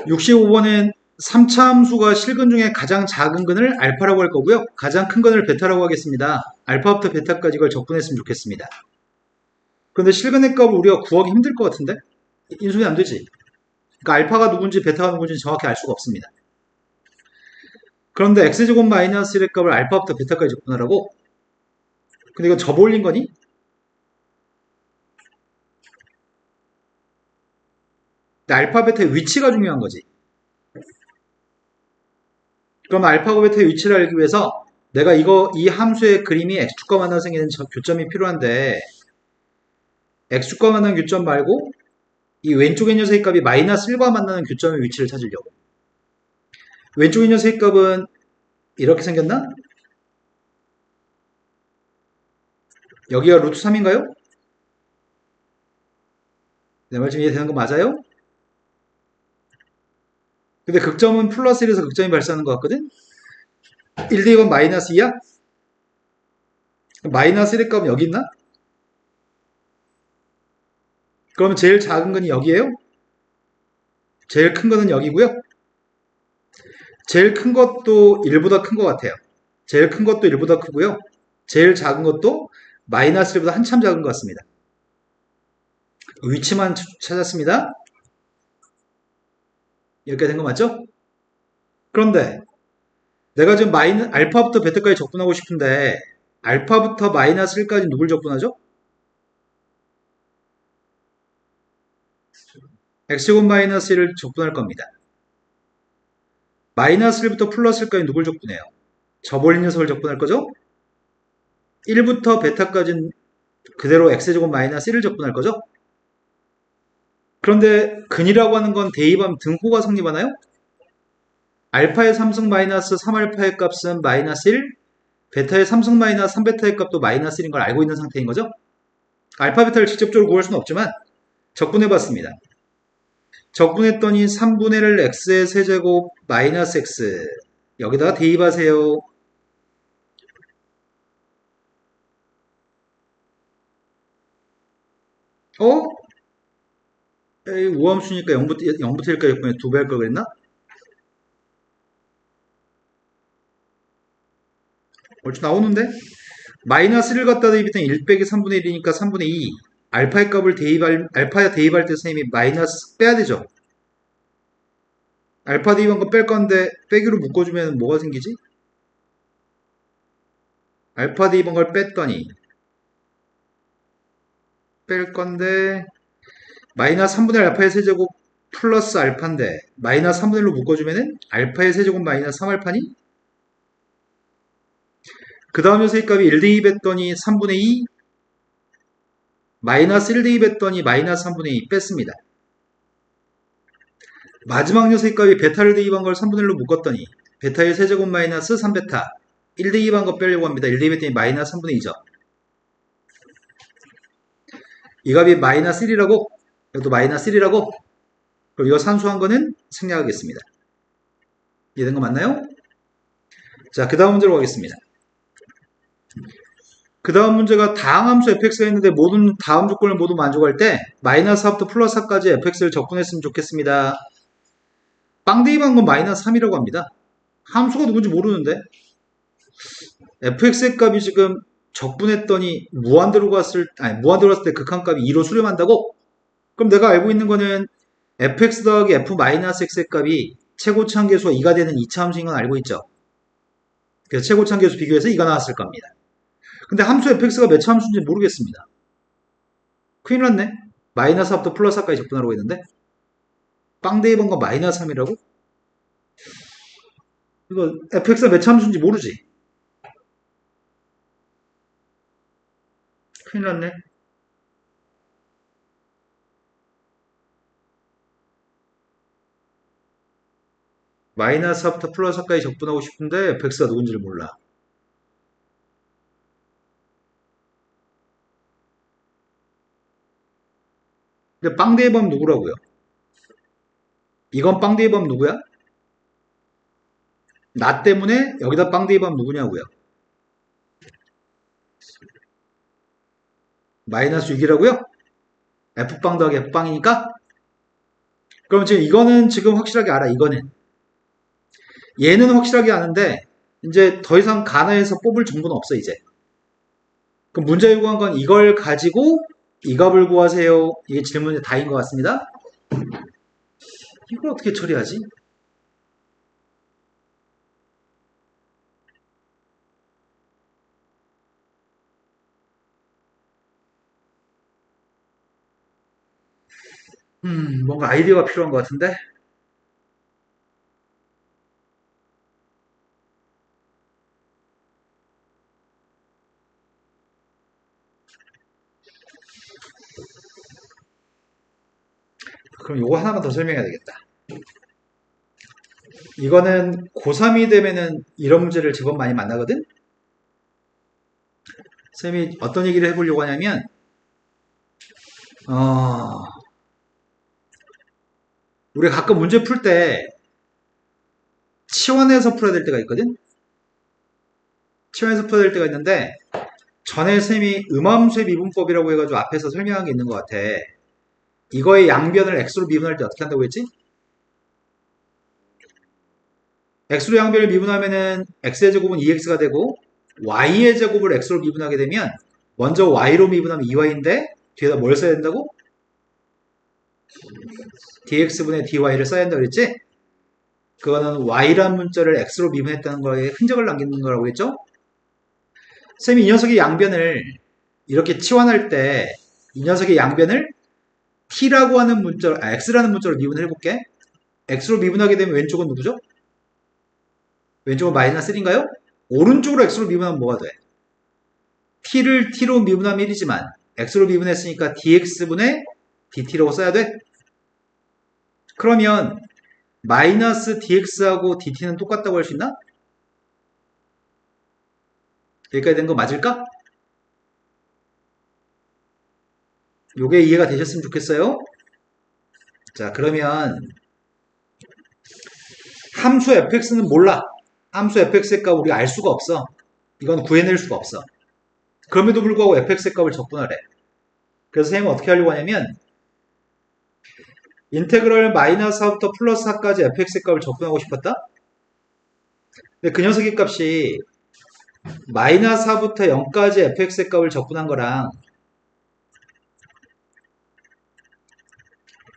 65번은 3차 함수가 실근 중에 가장 작은 근을 알파라고 할 거고요. 가장 큰 근을 베타라고 하겠습니다. 알파부터 베타까지 이걸 적분했으면 좋겠습니다. 그런데 실근의 값을 우리가 구하기 힘들 것 같은데? 인수분해 안 되지. 그러니까 알파가 누군지 베타가 누군지 정확히 알 수가 없습니다. 그런데 x제곱 마이너스 1의 값을 알파부터 베타까지 적분하라고? 근데 이거 접어올린 거니? 근데 알파 베타의 위치가 중요한 거지. 그럼 알파고 베타의 위치를 알기 위해서 내가 이 함수의 그림이 x축과 만나서 생기는 교점이 필요한데 x축과 만나는 교점 말고 이 왼쪽의 녀석의 값이 마이너스 1과 만나는 교점의 위치를 찾으려고. 왼쪽의 녀석의 값은 이렇게 생겼나? 여기가 루트 3인가요? 내 말 좀 이해되는 거 맞아요? 근데 극점은 플러스 1에서 극점이 발생하는 것 같거든? 1대2건 마이너스 2야? 마이너스 1의 값은 여기 있나? 그러면 제일 작은 건이 여기에요? 제일 큰 거는 여기고요. 제일 큰 것도 1보다 큰 것 같아요. 제일 큰 것도 1보다 크고요. 제일 작은 것도 마이너스 1보다 한참 작은 것 같습니다. 위치만 찾았습니다. 이렇게 된 거 맞죠? 그런데 내가 지금 알파부터 베타까지 적분하고 싶은데 알파부터 마이너스 1까지 누굴 적분하죠? x제곱 마이너스 1을 적분할 겁니다. 마이너스 1부터 플러스 1까지 누굴 적분해요? 접어올린 녀석을 적분할 거죠? 1부터 베타까지는 그대로 x제곱 마이너스 1을 적분할 거죠? 그런데 근이라고 하는 건 대입하면 등호가 성립하나요? 알파의 3승 마이너스 3알파의 값은 마이너스 1, 베타의 3승 마이너스 3베타의 값도 마이너스 1인 걸 알고 있는 상태인 거죠? 알파, 베타를 직접적으로 구할 수는 없지만 적분해봤습니다. 적분했더니 3분의 1 x의 세제곱 마이너스 x 여기다가 대입하세요. 어? 에이, 우함수니까 0부터 1까지 적분해 2배 할 걸 그랬나? 얼추 나오는데? 마이너스 1을 갖다 대입했더니 1 빼기 3분의 1이니까 3분의 2. 알파의 값을 알파에 대입할 때 선생님이 마이너스 빼야 되죠? 알파 대입한 거 뺄 건데 빼기로 묶어주면 뭐가 생기지? 알파 대입한 걸 뺐더니 뺄 건데 마이너스 3분의 1 알파의 세제곱 플러스 알파인데 마이너스 3분의 1로 묶어주면은 알파의 세제곱 마이너스 3알파니? 그 다음 녀석의 값이 1 대입했더니 3분의 2 마이너스 1 대입했더니 마이너스 3분의 2 뺐습니다. 마지막 녀석의 값이 베타를 대입한 걸 3분의 1로 묶었더니 베타의 세제곱 마이너스 3베타 1 대입한 거 빼려고 합니다. 1 대입했더니 마이너스 3분의 2죠. 이 값이 마이너스 1이라고 이것도 마이너스 1이라고 그럼 이거 산수한 거는 생략하겠습니다. 이해된 거 맞나요? 자, 그 다음 문제로 가겠습니다. 그 다음 문제가 다항함수 fx가 있는데 모든 다음 조건을 모두 만족할 때 마이너스 4부터 플러스 4까지 fx를 적분했으면 좋겠습니다. 빵 대입한 건 마이너스 3이라고 합니다. 함수가 누군지 모르는데 fx의 값이 지금 적분했더니 무한대로 갔을 때 극한값이 2로 수렴한다고? 그럼 내가 알고 있는 거는 fx 더하기 f 마이너스 x의 값이 최고치 한계수가 2가 되는 2차 함수인 건 알고 있죠. 그래서 최고치 한계수 비교해서 2가 나왔을 겁니다. 근데 함수 fx가 몇 차 함수인지 모르겠습니다. 큰일 났네. 마이너스 4부터 플러스 4까지 적분하라고 했는데 빵 대입한 건 마이너스 3이라고? 이거 fx가 몇 차 함수인지 모르지. 큰일 났네. 마이너스 4부터 플러스 4까지 적분하고 싶은데 fx가 누군지를 몰라. 근데 빵 대입하면 누구라고요? 이건 빵 대입하면 누구야? 나 때문에 여기다 빵 대입하면 누구냐고요? 마이너스 6이라고요? F빵 더하기 F빵이니까? 그럼 지금 이거는 지금 확실하게 알아, 이거는. 얘는 확실하게 아는데, 이제 더 이상 가나에서 뽑을 정보는 없어, 이제. 그럼 문제 요구한 건 이걸 가지고 이 값을 구하세요. 이게 질문의 다인 것 같습니다. 이걸 어떻게 처리하지? 뭔가 아이디어가 필요한 것 같은데? 그럼 요거 하나만 더 설명해야 되겠다. 이거는 고3이 되면은 이런 문제를 제법 많이 만나거든? 쌤이 어떤 얘기를 해보려고 하냐면, 어, 우리가 가끔 문제 풀 때 치환해서 풀어야 될 때가 있거든? 치환해서 풀어야 될 때가 있는데, 전에 쌤이 음함수의 미분법이라고 해가지고 앞에서 설명한 게 있는 것 같아. 이거의 양변을 x로 미분할 때 어떻게 한다고 했지? x로 양변을 미분하면은 x의 제곱은 2x가 되고 y의 제곱을 x로 미분하게 되면 먼저 y로 미분하면 2y인데 뒤에다 뭘 써야 된다고? dx분의 dy를 써야 된다고 그랬지? 그거는 y라는 문자를 x로 미분했다는 거에 흔적을 남기는 거라고 했죠? 쌤이 이 녀석의 양변을 이렇게 치환할 때 이 녀석의 양변을 t라고 하는 문자, x라는 문자로 미분을 해볼게. x로 미분하게 되면 왼쪽은 누구죠? 왼쪽은 마이너스 1인가요? 오른쪽으로 x로 미분하면 뭐가 돼? t를 t로 미분하면 1이지만 x로 미분했으니까 dx분의 dt라고 써야 돼? 그러면 마이너스 dx하고 dt는 똑같다고 할 수 있나? 여기까지 된 거 맞을까? 요게 이해가 되셨으면 좋겠어요. 자, 그러면 함수 fx는 몰라. 함수 fx의 값 우리가 알 수가 없어. 이건 구해낼 수가 없어. 그럼에도 불구하고 fx의 값을 적분하래. 그래서 선생님은 어떻게 하려고 하냐면 인테그럴 마이너스 4부터 플러스 4까지 fx의 값을 적분하고 싶었다. 근데 그 녀석의 값이 마이너스 4부터 0까지 fx의 값을 적분한 거랑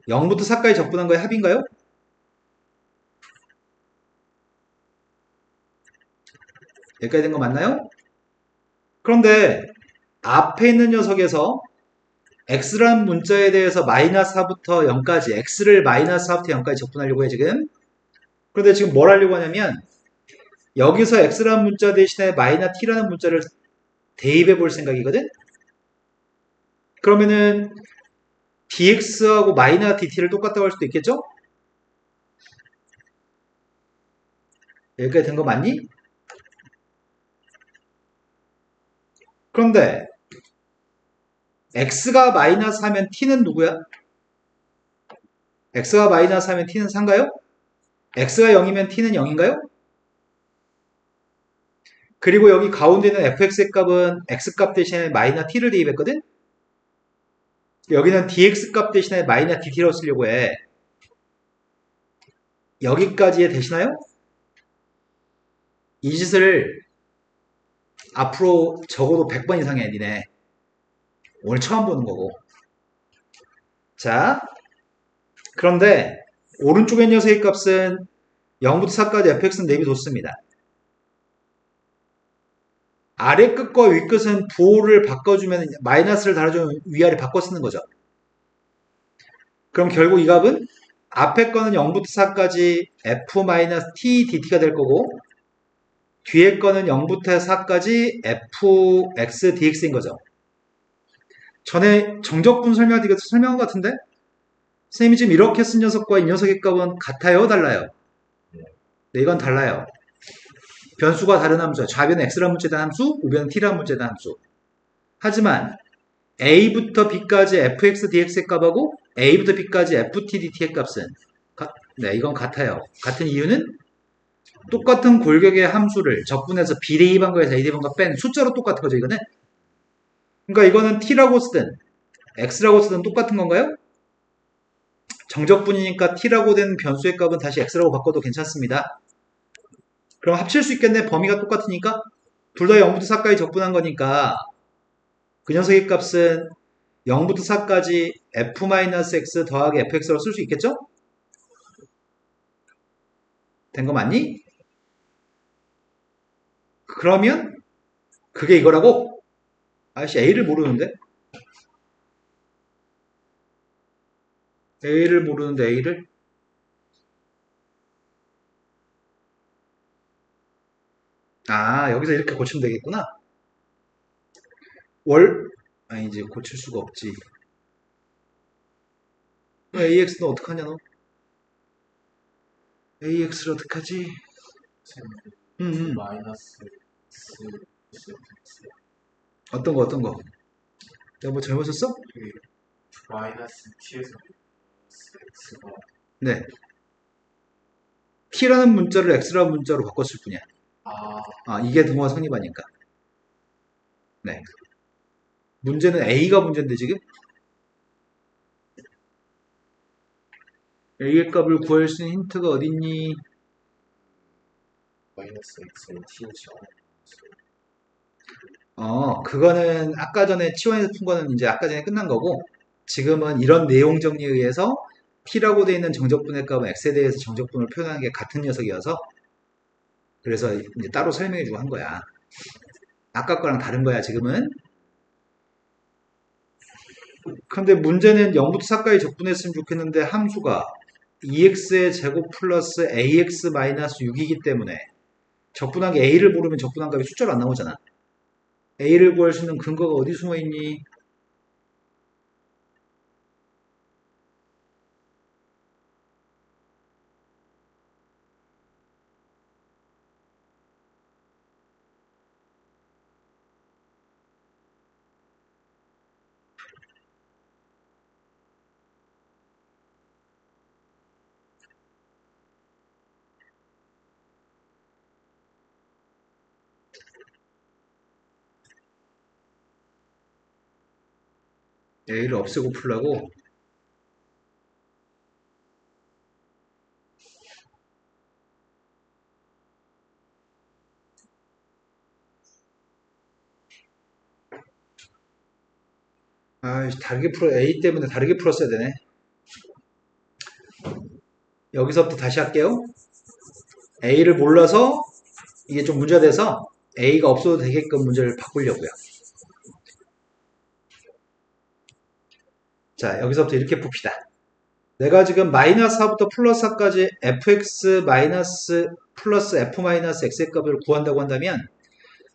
0부터 4까지 적분한 거의 합인가요? 여기까지 된 거 맞나요? 그런데 앞에 있는 녀석에서 x라는 문자에 대해서 마이너스 4부터 0까지 x를 마이너스 4부터 0까지 적분하려고 해 지금. 그런데 지금 뭘 하려고 하냐면 여기서 x라는 문자 대신에 마이너스 t라는 문자를 대입해 볼 생각이거든. 그러면은 dx하고 마이너스 dt를 똑같다고 할 수도 있겠죠? 여기까지 된 거 맞니? 그런데 x가 마이너스 하면 t는 누구야? x가 마이너스 하면 t는 4인가요? x가 0이면 t는 0인가요? 그리고 여기 가운데 있는 fx의 값은 x값 대신에 마이너스 t를 대입했거든? 여기는 dx 값 대신에 마이너스 dt라고 쓰려고 해. 여기까지에 되시나요? 이 짓을 앞으로 적어도 100번 이상 해, 니네. 오늘 처음 보는 거고. 자, 그런데 오른쪽의 녀석의 값은 0부터 4까지 fx는 내비뒀습니다. 아래 끝과 위 끝은 부호를 바꿔주면 마이너스를 달아주면 위아래 바꿔 쓰는 거죠. 그럼 결국 이 값은 앞에 거는 0부터 4까지 f-t dt가 될 거고 뒤에 거는 0부터 4까지 fx dx인 거죠. 전에 정적분 설명할 때 이것도 설명한 것 같은데? 선생님이 지금 이렇게 쓴 녀석과 이 녀석의 값은 같아요? 달라요? 네, 이건 달라요. 변수가 다른 함수야. 좌변은 x라는 문자에 대한 함수, 우변은 t라는 문자에 대한 함수. 하지만 a부터 b까지 fx dx의 값하고 a부터 b까지 ft dt의 값은 네, 이건 같아요. 같은 이유는 똑같은 골격의 함수를 적분해서 b 대입한 거에서 a 대입한 거 뺀 숫자로 똑같은 거죠, 이거는. 그러니까 이거는 t라고 쓰든 x라고 쓰든 똑같은 건가요? 정적분이니까 t라고 된 변수의 값은 다시 x라고 바꿔도 괜찮습니다. 그럼 합칠 수 있겠네. 범위가 똑같으니까. 둘 다 0부터 4까지 적분한 거니까 그 녀석의 값은 0부터 4까지 f-x 더하기 fx로 쓸 수 있겠죠? 된 거 맞니? 그러면 그게 이거라고? 아저씨 A를 모르는데? A를 모르는데 A를? 아, 여기서 이렇게 고치면 되겠구나. 아니지, 고칠 수가 없지. AX는 어떡하냐, 너? AX를 어떡하지? 마이너스 어떤 거? 내가 뭐 잘못 썼어? 마이너스 t에서 x가 네. T라는 문자를 X라는 문자로 바꿨을 뿐이야. 이게 등호가 성립하니까. 네. 문제는 A가 문제인데, 지금? A의 값을 구할 수 있는 힌트가 어딨니? 마이너스 x는 t이죠. 그거는 아까 전에 치원에서 푼 거는 이제 아까 전에 끝난 거고, 지금은 이런 내용 정리에 의해서 T라고 되어 있는 정적분의 값은 X에 대해서 정적분을 표현하는 게 같은 녀석이어서, 그래서 이제 따로 설명해주고 한 거야. 아까 거랑 다른 거야, 지금은. 근데 문제는 0부터 4까지 적분했으면 좋겠는데, 함수가 2x의 제곱 플러스 ax 마이너스 6이기 때문에 적분한 게 a를 모르면 적분한 값이 숫자로 안 나오잖아. a를 구할 수 있는 근거가 어디 숨어 있니? a를 없애고 풀라고? 다르게 풀어. a 때문에 다르게 풀었어야 되네. 여기서부터 다시 할게요. a를 몰라서 이게 좀 문제가 돼서 a가 없어도 되게끔 문제를 바꾸려고요. 자, 여기서부터 이렇게 풉시다. 내가 지금 마이너스 4부터 플러스 4까지 fx 마이너스 플러스 f 마이너스 x의 값을 구한다고 한다면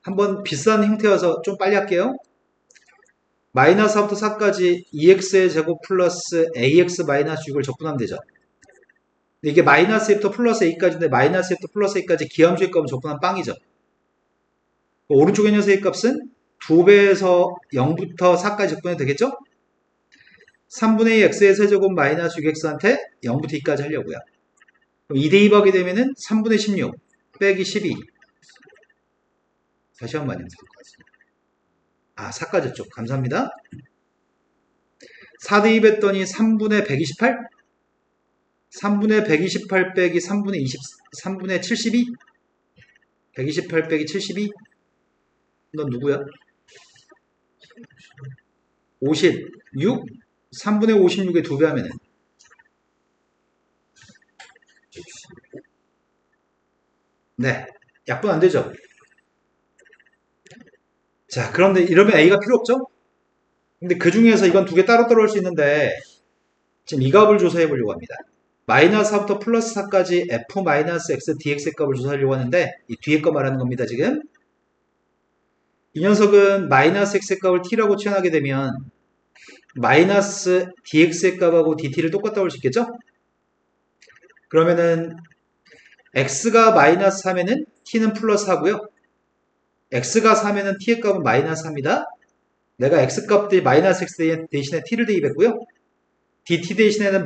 한번 비싼 형태여서 좀 빨리 할게요. 마이너스 4부터 4까지 2x의 제곱 플러스 ax 마이너스 6을 적분하면 되죠. 이게 마이너스 1부터 플러스 a까지인데 마이너스 1부터 플러스 a까지 기함수의 값은 적분하면 빵이죠. 오른쪽의 녀석의 값은 2배에서 0부터 4까지 적분해도 되겠죠? 3분의 2 x의 세제곱 마이너스 6x한테 0부터 2까지 하려고요. 그럼 2대2 하게 되면은 3분의 16 빼기 12. 다시 한 번만요. 4까지 쪽. 감사합니다. 4대2 했더니 3분의 128? 3분의 128 빼기 3분의 72? 128 빼기 72? 넌 누구야? 56? 3분의 56에 2배 하면은 네, 약분 안 되죠? 자, 그런데 이러면 A가 필요 없죠? 근데 그 중에서 이건 두 개 따로따로 할 수 있는데 지금 이 값을 조사해 보려고 합니다. 마이너스 4부터 플러스 4까지 f 마이너스 x dx의 값을 조사하려고 하는데 이 뒤에 거 말하는 겁니다, 지금. 이 녀석은 마이너스 x의 값을 t라고 치환하게 되면 마이너스 dx의 값하고 dt를 똑같다고 할 수 있겠죠? 그러면은 x가 마이너스 3에는 t는 플러스 하고요. x가 3에는 t의 값은 마이너스 3이다. 내가 x값 마이너스 x 대신에 t를 대입했고요. dt 대신에는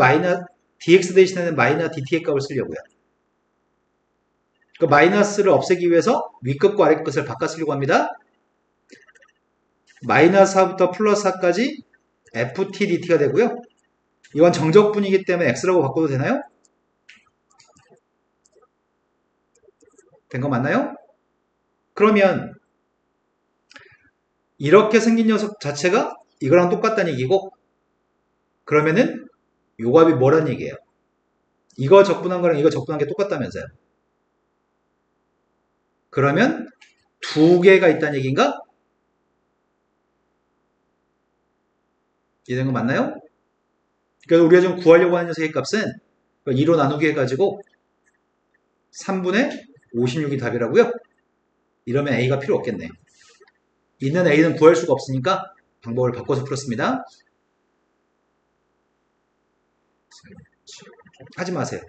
dx 대신에는 마이너스 dt의 값을 쓰려고요. 그 마이너스를 없애기 위해서 윗끝과 아랫끝을 바꿔 쓰려고 합니다. 마이너스 4부터 플러스 4까지 ftdt가 되고요. 이건 정적분이기 때문에 x라고 바꿔도 되나요? 된 거 맞나요? 그러면 이렇게 생긴 녀석 자체가 이거랑 똑같다는 얘기고, 그러면은 요 값이 뭐란 얘기예요? 이거 적분한 거랑 이거 적분한 게 똑같다면서요. 그러면 두 개가 있다는 얘기인가? 이해된 거 맞나요? 그래서 우리가 지금 구하려고 하는 녀석의 값은 2로 나누기 해가지고 3분의 56이 답이라고요? 이러면 a가 필요 없겠네. 있는 a는 구할 수가 없으니까 방법을 바꿔서 풀었습니다. 하지 마세요.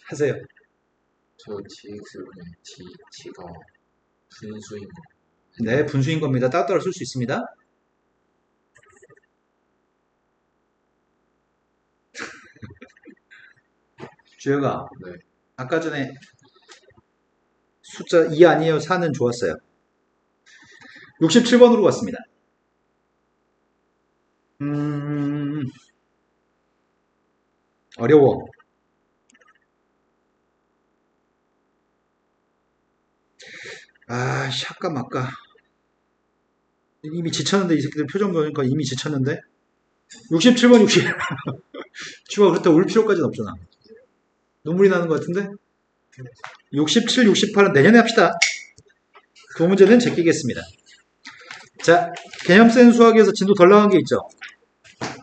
하세요. 저 GX분의 T가 분수인 거. 네, 분수인 겁니다. 따로따로 쓸 수 있습니다. 주혁아, 네. 아까 전에 숫자 2 아니에요? 4는 좋았어요. 67번으로 갔습니다. 어려워. 아, 샷까 말까. 이미 지쳤는데, 이 새끼들 표정 보니까 이미 지쳤는데. 67번, 60. 주가 그렇다고 울 필요까지는 없잖아. 눈물이 나는 것 같은데. 67, 68은 내년에 합시다. 두 문제는 제끼겠습니다. 자, 개념센 수학에서 진도 덜 나간 게 있죠.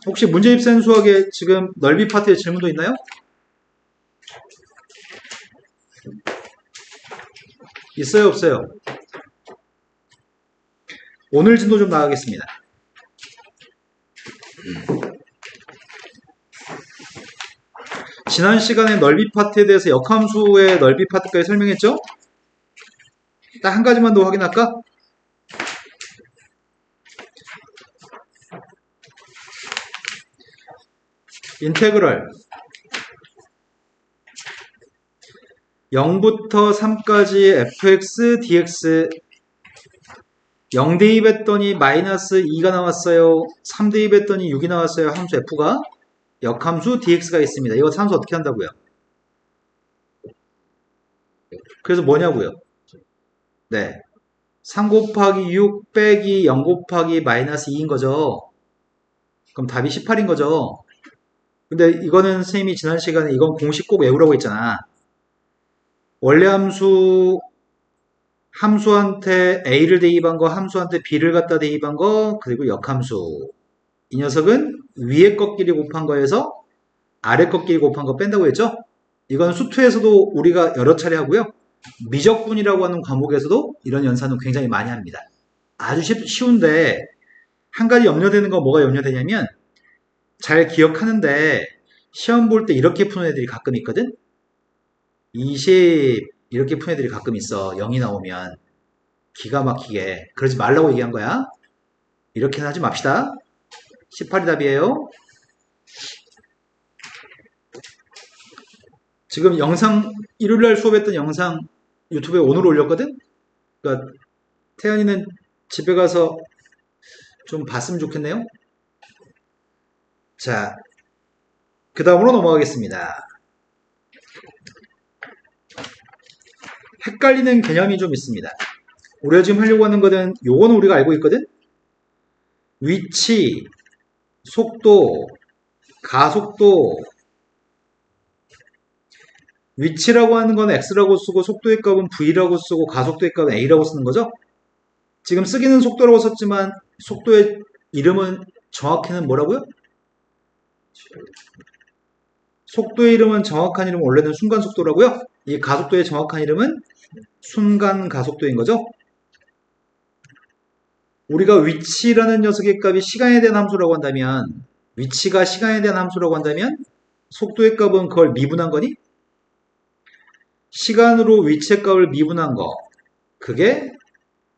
혹시 문제집센 수학에 지금 넓이 파트에 질문도 있나요? 있어요, 없어요? 오늘 진도 좀 나가겠습니다. 지난 시간에 넓이 파트에 대해서 역함수의 넓이 파트까지 설명했죠? 딱 한 가지만 더 확인할까? 인테그럴 0부터 3까지 fx dx 0 대입했더니 마이너스 2가 나왔어요. 3 대입했더니 6이 나왔어요. 함수 f가 역함수 dx가 있습니다. 이거 함수 어떻게 한다고요? 그래서 뭐냐고요? 네, 3 곱하기 6 빼기 0 곱하기 마이너스 2인 거죠. 그럼 답이 18인 거죠. 근데 이거는 선생님이 지난 시간에 이건 공식 꼭 외우라고 했잖아. 원래 함수한테 a를 대입한 거, 함수한테 b를 갖다 대입한 거, 그리고 역함수. 이 녀석은 위에 것끼리 곱한 거에서 아래 것끼리 곱한 거 뺀다고 했죠? 이건 수투에서도 우리가 여러 차례 하고요. 미적분이라고 하는 과목에서도 이런 연산은 굉장히 많이 합니다. 아주 쉬운데 한 가지 염려되는 건 뭐가 염려되냐면 잘 기억하는데 시험 볼 때 이렇게 푸는 애들이 가끔 있거든? 20 이렇게 푸는 애들이 가끔 있어. 0이 나오면 기가 막히게. 그러지 말라고 얘기한 거야. 이렇게는 하지 맙시다. 18이 답이에요. 지금 영상 일요일날 수업했던 영상 유튜브에 오늘 올렸거든? 그러니까 태연이는 집에 가서 좀 봤으면 좋겠네요. 자, 그 다음으로 넘어가겠습니다. 헷갈리는 개념이 좀 있습니다. 우리가 지금 하려고 하는 거는 요거는 우리가 알고 있거든? 위치, 속도, 가속도. 위치라고 하는 건 x라고 쓰고 속도의 값은 v라고 쓰고 가속도의 값은 a라고 쓰는 거죠? 지금 쓰기는 속도라고 썼지만 속도의 이름은 정확히는 뭐라고요? 속도의 이름은 정확한 이름은 원래는 순간속도라고요? 이 가속도의 정확한 이름은 순간가속도인 거죠? 우리가 위치라는 녀석의 값이 시간에 대한 함수라고 한다면, 위치가 시간에 대한 함수라고 한다면 속도의 값은 그걸 미분한 거니? 시간으로 위치의 값을 미분한 거, 그게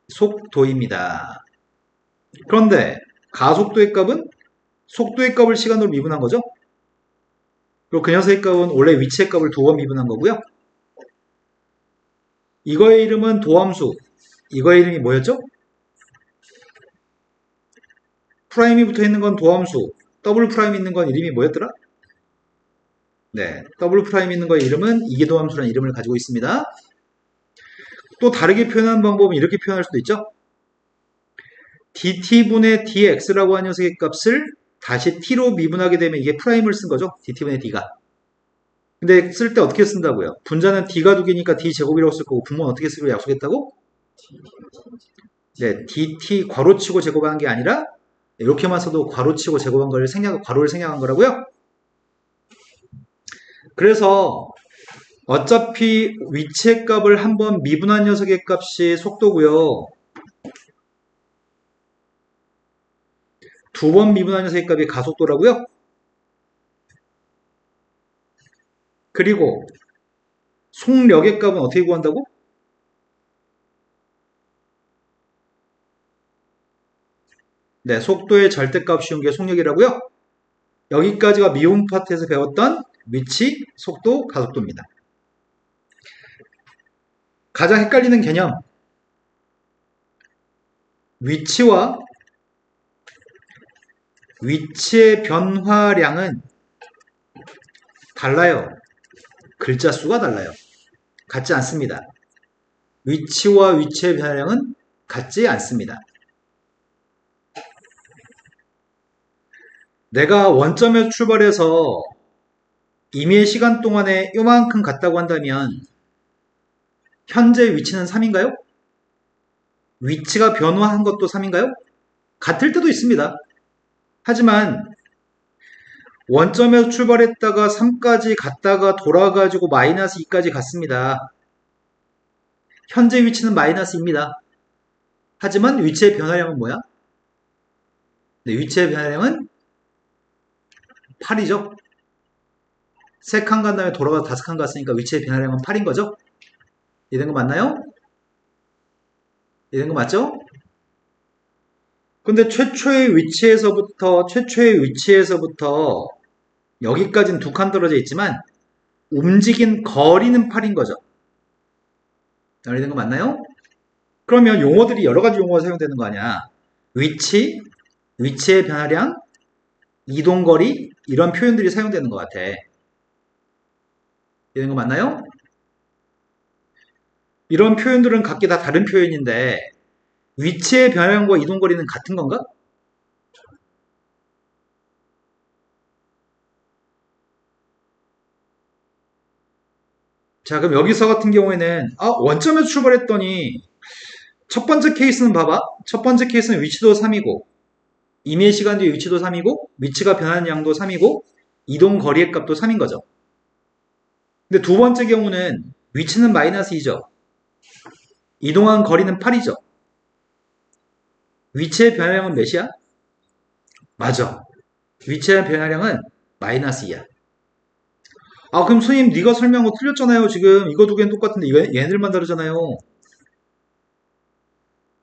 속도입니다. 그런데 가속도의 값은 속도의 값을 시간으로 미분한 거죠? 그리고 그 녀석의 값은 원래 위치의 값을 두 번 미분한 거고요. 이거의 이름은 도함수. 이거의 이름이 뭐였죠? 프라임이 붙어 있는 건 도함수, 더블 프라임 있는 건 이름이 뭐였더라? 네, 더블 프라임 있는 거의 이름은 이계도함수라는 이름을 가지고 있습니다. 또 다르게 표현하는 방법은 이렇게 표현할 수도 있죠. dt분의 dx라고 하는 녀석의 값을 다시 t로 미분하게 되면 이게 프라임을 쓴 거죠. dt분의 d가. 근데 쓸 때 어떻게 쓴다고요? 분자는 d가 두 개니까 d제곱이라고 쓸 거고 분모는 어떻게 쓰기로 약속했다고? 네, dt 괄호치고 제곱한 게 아니라 이렇게만 써도 괄호치고 제곱한 걸 괄호를 생략한 거라고요? 그래서 어차피 위치의 값을 한번 미분한 녀석의 값이 속도고요. 두 번 미분한 녀석의 값이 가속도라고요. 그리고 속력의 값은 어떻게 구한다고? 네, 속도의 절대값 쉬운 게 속력이라고요. 여기까지가 미분 파트에서 배웠던 위치, 속도, 가속도입니다. 가장 헷갈리는 개념. 위치와 위치의 변화량은 달라요. 글자 수가 달라요. 같지 않습니다. 위치와 위치의 변화량은 같지 않습니다. 내가 원점에서 출발해서 임의의 시간 동안에 요만큼 갔다고 한다면 현재 위치는 3인가요? 위치가 변화한 것도 3인가요? 같을 때도 있습니다. 하지만 원점에서 출발했다가 3까지 갔다가 돌아가지고 마이너스 2까지 갔습니다. 현재 위치는 마이너스입니다. 하지만 위치의 변화량은 뭐야? 네, 위치의 변화량은 8이죠. 3칸 간 다음에 돌아가서 5칸 갔으니까 위치의 변화량은 8인 거죠? 이런 거 맞나요? 이런 거 맞죠? 근데 최초의 위치에서부터 여기까지는 2칸 떨어져 있지만 움직인 거리는 8인 거죠. 이런 거 맞나요? 그러면 용어들이 여러 가지 용어가 사용되는 거 아니야. 위치, 위치의 변화량, 이동거리 이런 표현들이 사용되는 것 같아. 이런 거 맞나요? 이런 표현들은 각기 다 다른 표현인데 위치의 변화량과 이동거리는 같은 건가? 자, 그럼 여기서 같은 경우에는 원점에서 출발했더니 첫 번째 케이스는 봐봐. 첫 번째 케이스는 위치도 3이고 임의 시간도 위치도 3이고 위치가 변하는 양도 3이고 이동 거리의 값도 3인 거죠. 근데 두 번째 경우는 위치는 마이너스 2죠. 이동한 거리는 8이죠. 위치의 변화량은 몇이야? 맞아. 위치의 변화량은 마이너스 2야. 그럼 선생님 네가 설명한 거 틀렸잖아요. 지금 이거 두 개는 똑같은데 얘네들만 다르잖아요.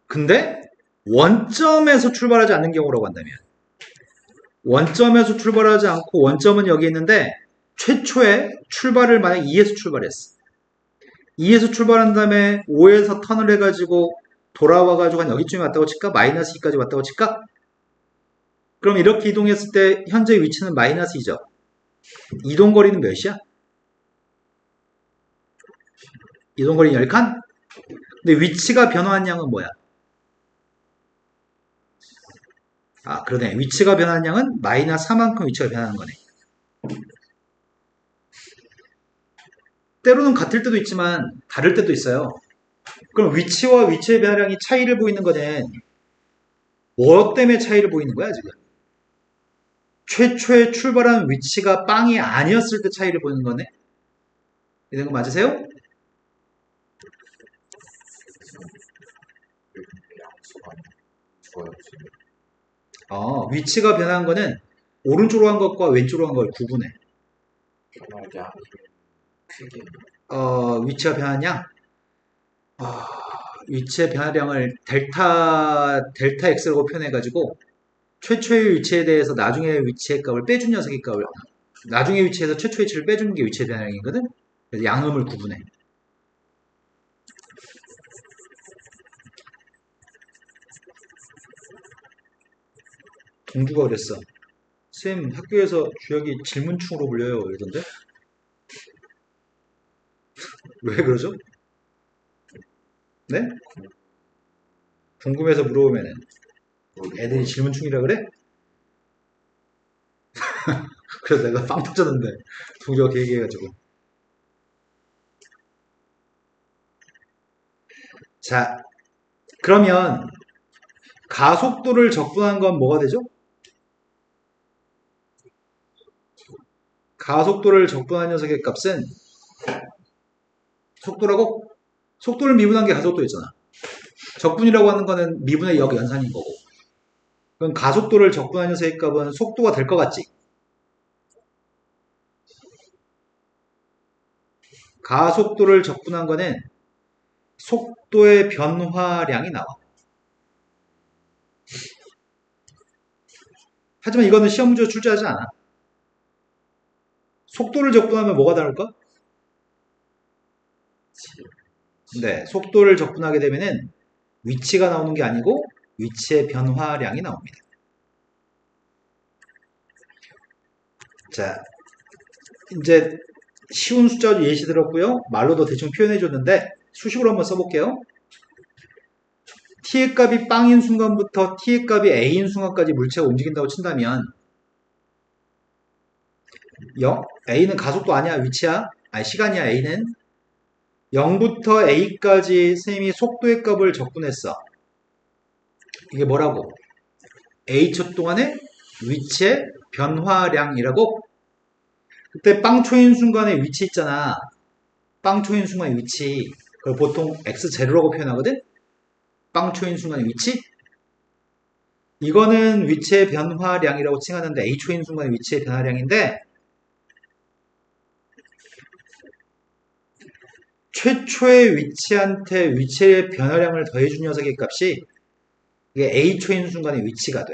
근데 원점에서 출발하지 않는 경우라고 한다면 원점에서 출발하지 않고 원점은 여기 있는데 최초에 출발을 만약 2에서 출발했어. 2에서 출발한 다음에 5에서 턴을 해가지고 돌아와가지고 한 여기쯤에 왔다고 칠까? 마이너스 2까지 왔다고 칠까? 그럼 이렇게 이동했을 때 현재 위치는 마이너스 2죠. 이동거리는 몇이야? 이동거리 10칸? 근데 위치가 변화한 양은 뭐야? 그러네. 위치가 변한 양은 마이너스 4만큼 위치가 변하는 거네. 때로는 같을 때도 있지만 다를 때도 있어요. 그럼 위치와 위치의 변화량이 차이를 보이는 거는 뭐 때문에 차이를 보이는 거야, 지금? 최초에 출발한 위치가 빵이 아니었을 때 차이를 보이는 거네? 이런 거 맞으세요? 위치가 변한 거는 오른쪽으로 한 것과 왼쪽으로 한 걸 구분해. 변화량 크기 위치가 변한 양? 위치의 변화량을 델타 x라고 표현해가지고 최초의 위치에 대해서 나중에 위치의 값을 빼준 녀석의 값을 나중에 위치에서 최초의 위치를 빼주는 게 위치의 변화량이거든? 그래서 양음을 구분해. 동주가 그랬어. 쌤, 학교에서 주혁이 질문충으로 불려요. 이러던데? 왜 그러죠? 네? 궁금해서 물어보면은 애들이 질문충이라 그래? 그래서 내가 빵 터졌는데 동주가 그 얘기해가지고. 자, 그러면 가속도를 적분한 건 뭐가 되죠? 가속도를 적분한 녀석의 값은 속도라고? 속도를 미분한 게 가속도였잖아. 적분이라고 하는 거는 미분의 역 연산인 거고. 그럼 가속도를 적분한 녀석의 값은 속도가 될 것 같지? 가속도를 적분한 거는 속도의 변화량이 나와. 하지만 이거는 시험 문제로 출제하지 않아. 속도를 적분하면 뭐가 다를까? 네, 속도를 적분하게 되면은 위치가 나오는 게 아니고 위치의 변화량이 나옵니다. 자, 이제 쉬운 숫자 예시 들었고요. 말로도 대충 표현해 줬는데 수식으로 한번 써볼게요. t의 값이 빵인 순간부터 t의 값이 a인 순간까지 물체가 움직인다고 친다면 a는 가속도 아니야, 위치야, 아니 시간이야. a는 0부터 a까지 쌤이 속도의 값을 적분했어. 이게 뭐라고? a초 동안의 위치의 변화량이라고. 그때 빵 초인 순간의 위치 있잖아. 빵 초인 순간의 위치, 그걸 보통 x0라고 표현하거든. 빵 초인 순간의 위치, 이거는 위치의 변화량이라고 칭하는데 a 초인 순간의 위치의 변화량인데, 최초의 위치한테 위치의 변화량을 더해준 녀석의 값이 이게 a 초인 순간의 위치가 돼.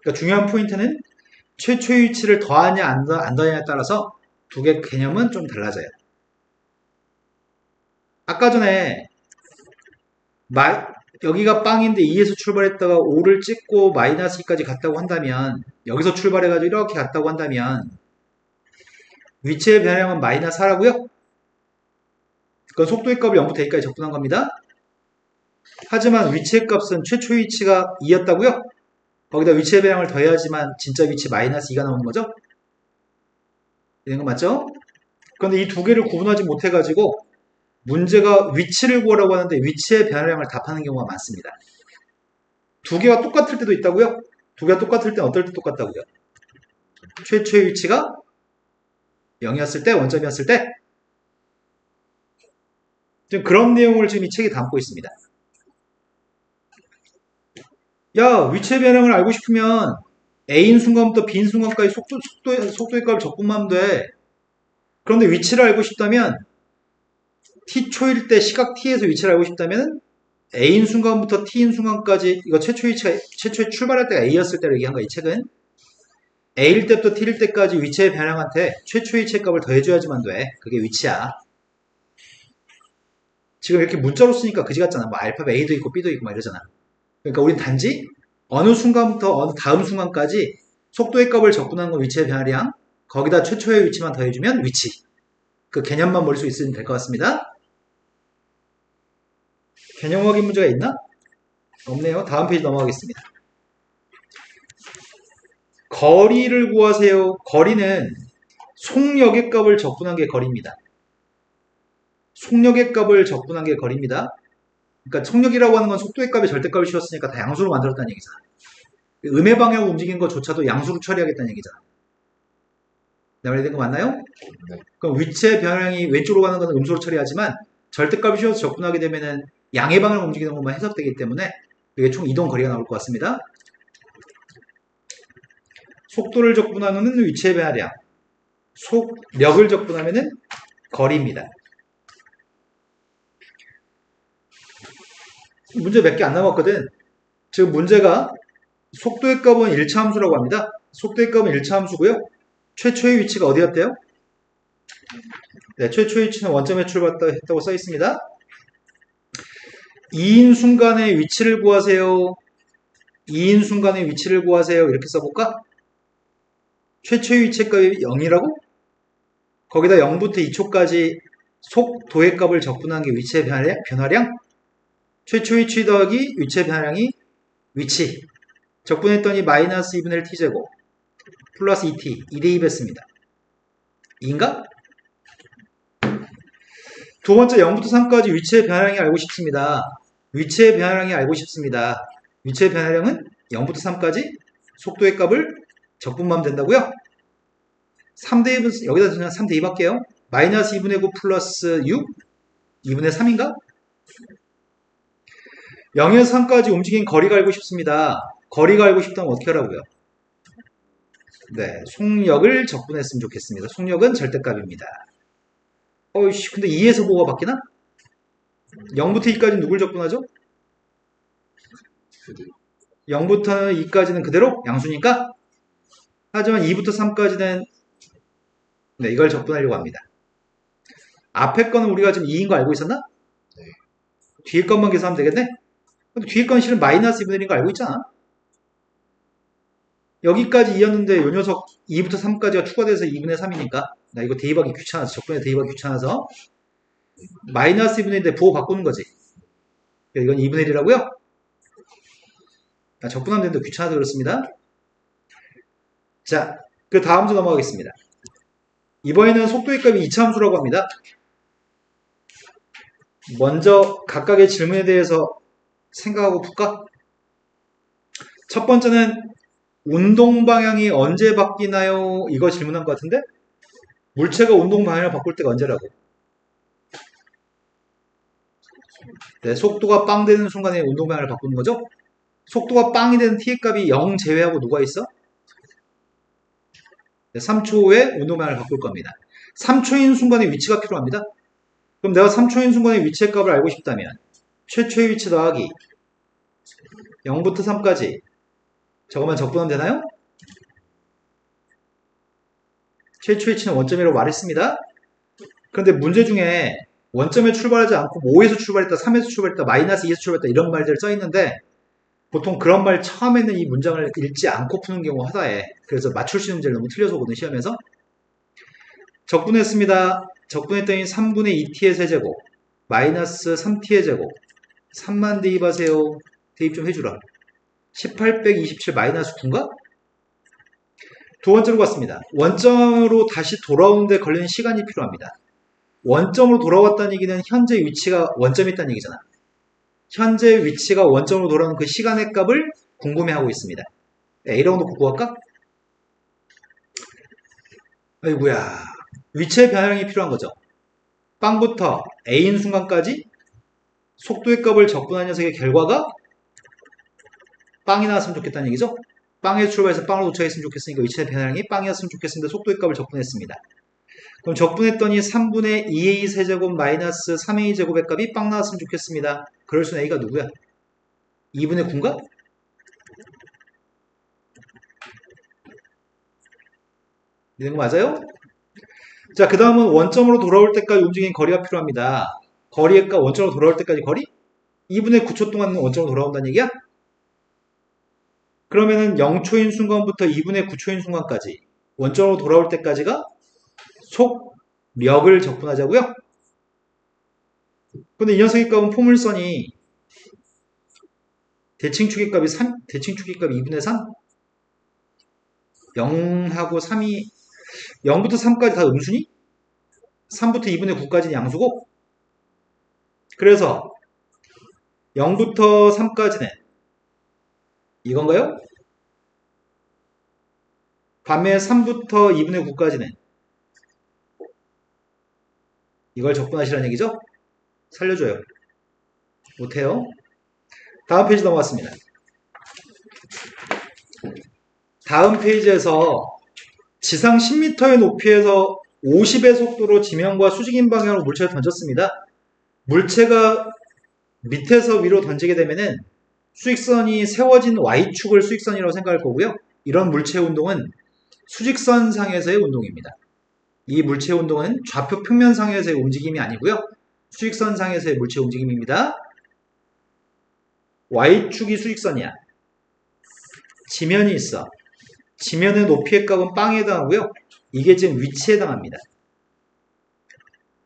그러니까 중요한 포인트는 최초의 위치를 더하냐 안 더하냐에 따라서 두 개 개념은 좀 달라져요. 아까 전에 여기가 빵인데 2에서 출발했다가 5를 찍고 마이너스 2까지 갔다고 한다면, 여기서 출발해가지고 이렇게 갔다고 한다면 위치의 변화량은 마이너스 4라고요? 그건 속도의 값을 0부터 a까지 적분한 겁니다. 하지만 위치의 값은 최초의 위치가 2였다고요? 거기다 위치의 변량을 더해야지만 진짜 위치 마이너스 2가 나오는 거죠? 이런 거 맞죠? 그런데 이 두 개를 구분하지 못해가지고 문제가 위치를 구하라고 하는데 위치의 변화량을 답하는 경우가 많습니다. 두 개가 똑같을 때도 있다고요? 두 개가 똑같을 때 어떨 때 똑같다고요? 최초의 위치가 0이었을 때, 원점이었을 때. 지금 그런 내용을 지금 이 책이 담고 있습니다. 야, 위치의 변형을 알고 싶으면 A인 순간부터 B인 순간까지 속도의 값을 적분만 하면 돼. 그런데 위치를 알고 싶다면 T초일 때 시각 T에서 위치를 알고 싶다면 A인 순간부터 T인 순간까지, 이거 최초의 출발할 때가 A였을 때를 얘기한 거야, 이 책은. A일 때부터 T일 때까지 위치의 변형한테 최초의 위치의 값을 더해줘야지만 돼. 그게 위치야. 지금 이렇게 문자로 쓰니까 그지 같잖아. 뭐 알파벳 A도 있고 B도 있고 막 이러잖아. 그러니까 우린 단지 어느 순간부터 어느 다음 순간까지 속도의 값을 적분한 건 위치의 변화량, 거기다 최초의 위치만 더해주면 위치. 그 개념만 머릿속에 있으면 될 것 같습니다. 개념 확인 문제가 있나? 없네요. 다음 페이지 넘어가겠습니다. 거리를 구하세요. 거리는 속력의 값을 적분한 게 거리입니다. 속력의 값을 적분한 게 거리입니다. 그러니까 속력이라고 하는 건 속도의 값이 절대값을 씌웠으니까 다 양수로 만들었다는 얘기잖아. 음의 방향으로 움직인 것조차도 양수로 처리하겠다는 얘기잖아. 내 말이 된 거 맞나요? 네. 그럼 위치의 변형이 왼쪽으로 가는 것은 음수로 처리하지만 절대값이 씌워서 적분하게 되면은 양의 방향으로 움직이는 것만 해석되기 때문에 이게 총 이동 거리가 나올 것 같습니다. 속도를 적분하는 위치의 변화량, 속력을 적분하면은 거리입니다. 문제 몇 개 안 남았거든. 지금 문제가 속도의 값은 1차 함수라고 합니다. 속도의 값은 1차 함수고요. 최초의 위치가 어디였대요? 네, 최초의 위치는 원점에 출발했다고 써 있습니다. 2인 순간의 위치를 구하세요. 2인 순간의 위치를 구하세요. 이렇게 써볼까? 최초의 위치값이 0이라고? 거기다 0부터 2초까지 속도의 값을 적분한 게 위치의 변화량? 최초 위치 더하기 위치의 변화량이 위치. 적분했더니 마이너스 2분의 1 t제곱 플러스 2t 2대2 뺐습니다. 2인가? 두 번째 0부터 3까지 위치의 변화량이 알고 싶습니다. 위치의 변화량이 알고 싶습니다. 위치의 변화량은 0부터 3까지 속도의 값을 적분하면 된다고요? 3대2은 여기다 그냥 3대2 할게요. 마이너스 2분의 9 플러스 6 2분의 3인가? 0에서 3까지 움직인 거리가 알고 싶습니다. 거리가 알고 싶다면 어떻게 하라고요? 네, 속력을 적분했으면 좋겠습니다. 속력은 절대값입니다. 어이씨, 근데 2에서 뭐가 바뀌나? 0부터 2까지 누굴 적분하죠? 0부터 2까지는 그대로 양수니까. 하지만 2부터 3까지는 네, 이걸 적분하려고 합니다. 앞에 거는 우리가 지금 2인 거 알고 있었나? 네. 뒤에 것만 계산하면 되겠네? 근데 뒤에 건 실은 마이너스 2분의 1인 거 알고 있잖아. 여기까지 2였는데 요 녀석 2부터 3까지가 추가돼서 2분의 3이니까 나 이거 대입하기 귀찮아서 적분에 대입하기 귀찮아서 마이너스 2분의 1인데 부호 바꾸는 거지. 이건 2분의 1이라고요? 적분하면 되는데 귀찮아서 그렇습니다. 자, 그 다음 주 넘어가겠습니다. 이번에는 속도의 값이 2차 함수라고 합니다. 먼저 각각의 질문에 대해서 생각하고 풀까? 첫 번째는 운동 방향이 언제 바뀌나요? 이거 질문한 것 같은데? 물체가 운동 방향을 바꿀 때가 언제라고? 네, 속도가 빵 되는 순간에 운동 방향을 바꾸는 거죠? 속도가 빵이 되는 t의 값이 0 제외하고 누가 있어? 네, 3초 후에 운동 방향을 바꿀 겁니다. 3초인 순간에 위치가 필요합니다. 그럼 내가 3초인 순간의 위치의 값을 알고 싶다면 최초의 위치 더하기 0부터 3까지 저것만 적분하면 되나요? 최초의 위치는 원점이라고 말했습니다. 그런데 문제 중에 원점에 출발하지 않고 5에서 출발했다, 3에서 출발했다, 마이너스 2에서 출발했다 이런 말들 써있는데 보통 그런 말 처음에는 이 문장을 읽지 않고 푸는 경우가 하다해. 그래서 맞출 수 있는 문제를 너무 틀려서 오거든 시험에서. 적분했습니다. 적분했더니 3분의 2t의 세제곱 마이너스 3t의 제곱 3만 대입하세요. 대입 좀 해주라. 18 빼기 27 마이너스 9인가? 두 번째로 갔습니다. 원점으로 다시 돌아오는데 걸리는 시간이 필요합니다. 원점으로 돌아왔다는 얘기는 현재 위치가 원점에 있다는 얘기잖아. 현재 위치가 원점으로 돌아오는 그 시간의 값을 궁금해하고 있습니다. A라고 놓고 구할까? 아이고야. 위치의 변화량이 필요한 거죠. 빵부터 A인 순간까지 속도의 값을 적분한 녀석의 결과가 빵이 나왔으면 좋겠다는 얘기죠. 빵에서 출발해서 빵으로 도착했으면 좋겠으니까 위치의 변화량이 빵이었으면 좋겠습니다. 속도의 값을 적분했습니다. 그럼 적분했더니 3분의 2a 세제곱 마이너스 3a 제곱의 값이 빵 나왔으면 좋겠습니다. 그럴 수는 a가 누구야? 2분의 9인가? 이런 거 맞아요? 자, 그 다음은 원점으로 돌아올 때까지 움직인 거리가 필요합니다. 거리의 값 원점으로 돌아올 때까지 거리? 2분의 9초 동안 원점으로 돌아온다는 얘기야? 그러면은 0초인 순간부터 2분의 9초인 순간까지 원점으로 돌아올 때까지가 속력을 적분하자고요? 근데 이 녀석의 값은 포물선이 대칭축의 값이 2분의 3? 0하고 3이 0부터 3까지 다 음수니? 3부터 2분의 9까지는 양수고? 그래서 0부터 3까지는 이건가요? 반면 3부터 2분의 9까지는 이걸 적분하시라는 얘기죠? 살려줘요. 못해요. 다음 페이지 넘어갔습니다. 다음 페이지에서 지상 10m의 높이에서 50의 속도로 지면과 수직인 방향으로 물체를 던졌습니다. 물체가 밑에서 위로 던지게 되면은 수직선이 세워진 Y축을 수직선이라고 생각할 거고요. 이런 물체 운동은 수직선상에서의 운동입니다. 이 물체 운동은 좌표 평면상에서의 움직임이 아니고요. 수직선상에서의 물체 움직임입니다. Y축이 수직선이야. 지면이 있어. 지면의 높이의 값은 빵에 해당하고요. 이게 지금 위치에 해당합니다.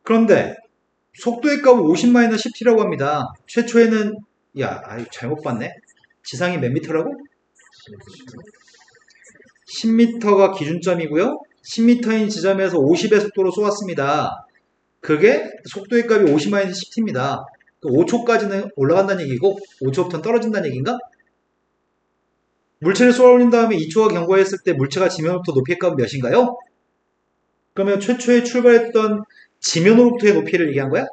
그런데 속도의 값은 50-10t라고 합니다. 최초에는 잘못 봤네. 지상이 몇 미터라고? 10m가 기준점이고요. 10m인 지점에서 50의 속도로 쏘았습니다. 그게 속도의 값이 50-10t입니다. 5초까지는 올라간다는 얘기고 5초부터는 떨어진다는 얘기인가? 물체를 쏘아 올린 다음에 2초가 경과했을 때 물체가 지면으로부터 높이의 값은 몇인가요? 그러면 최초에 출발했던 지면으로부터의 높이를 얘기한 거야?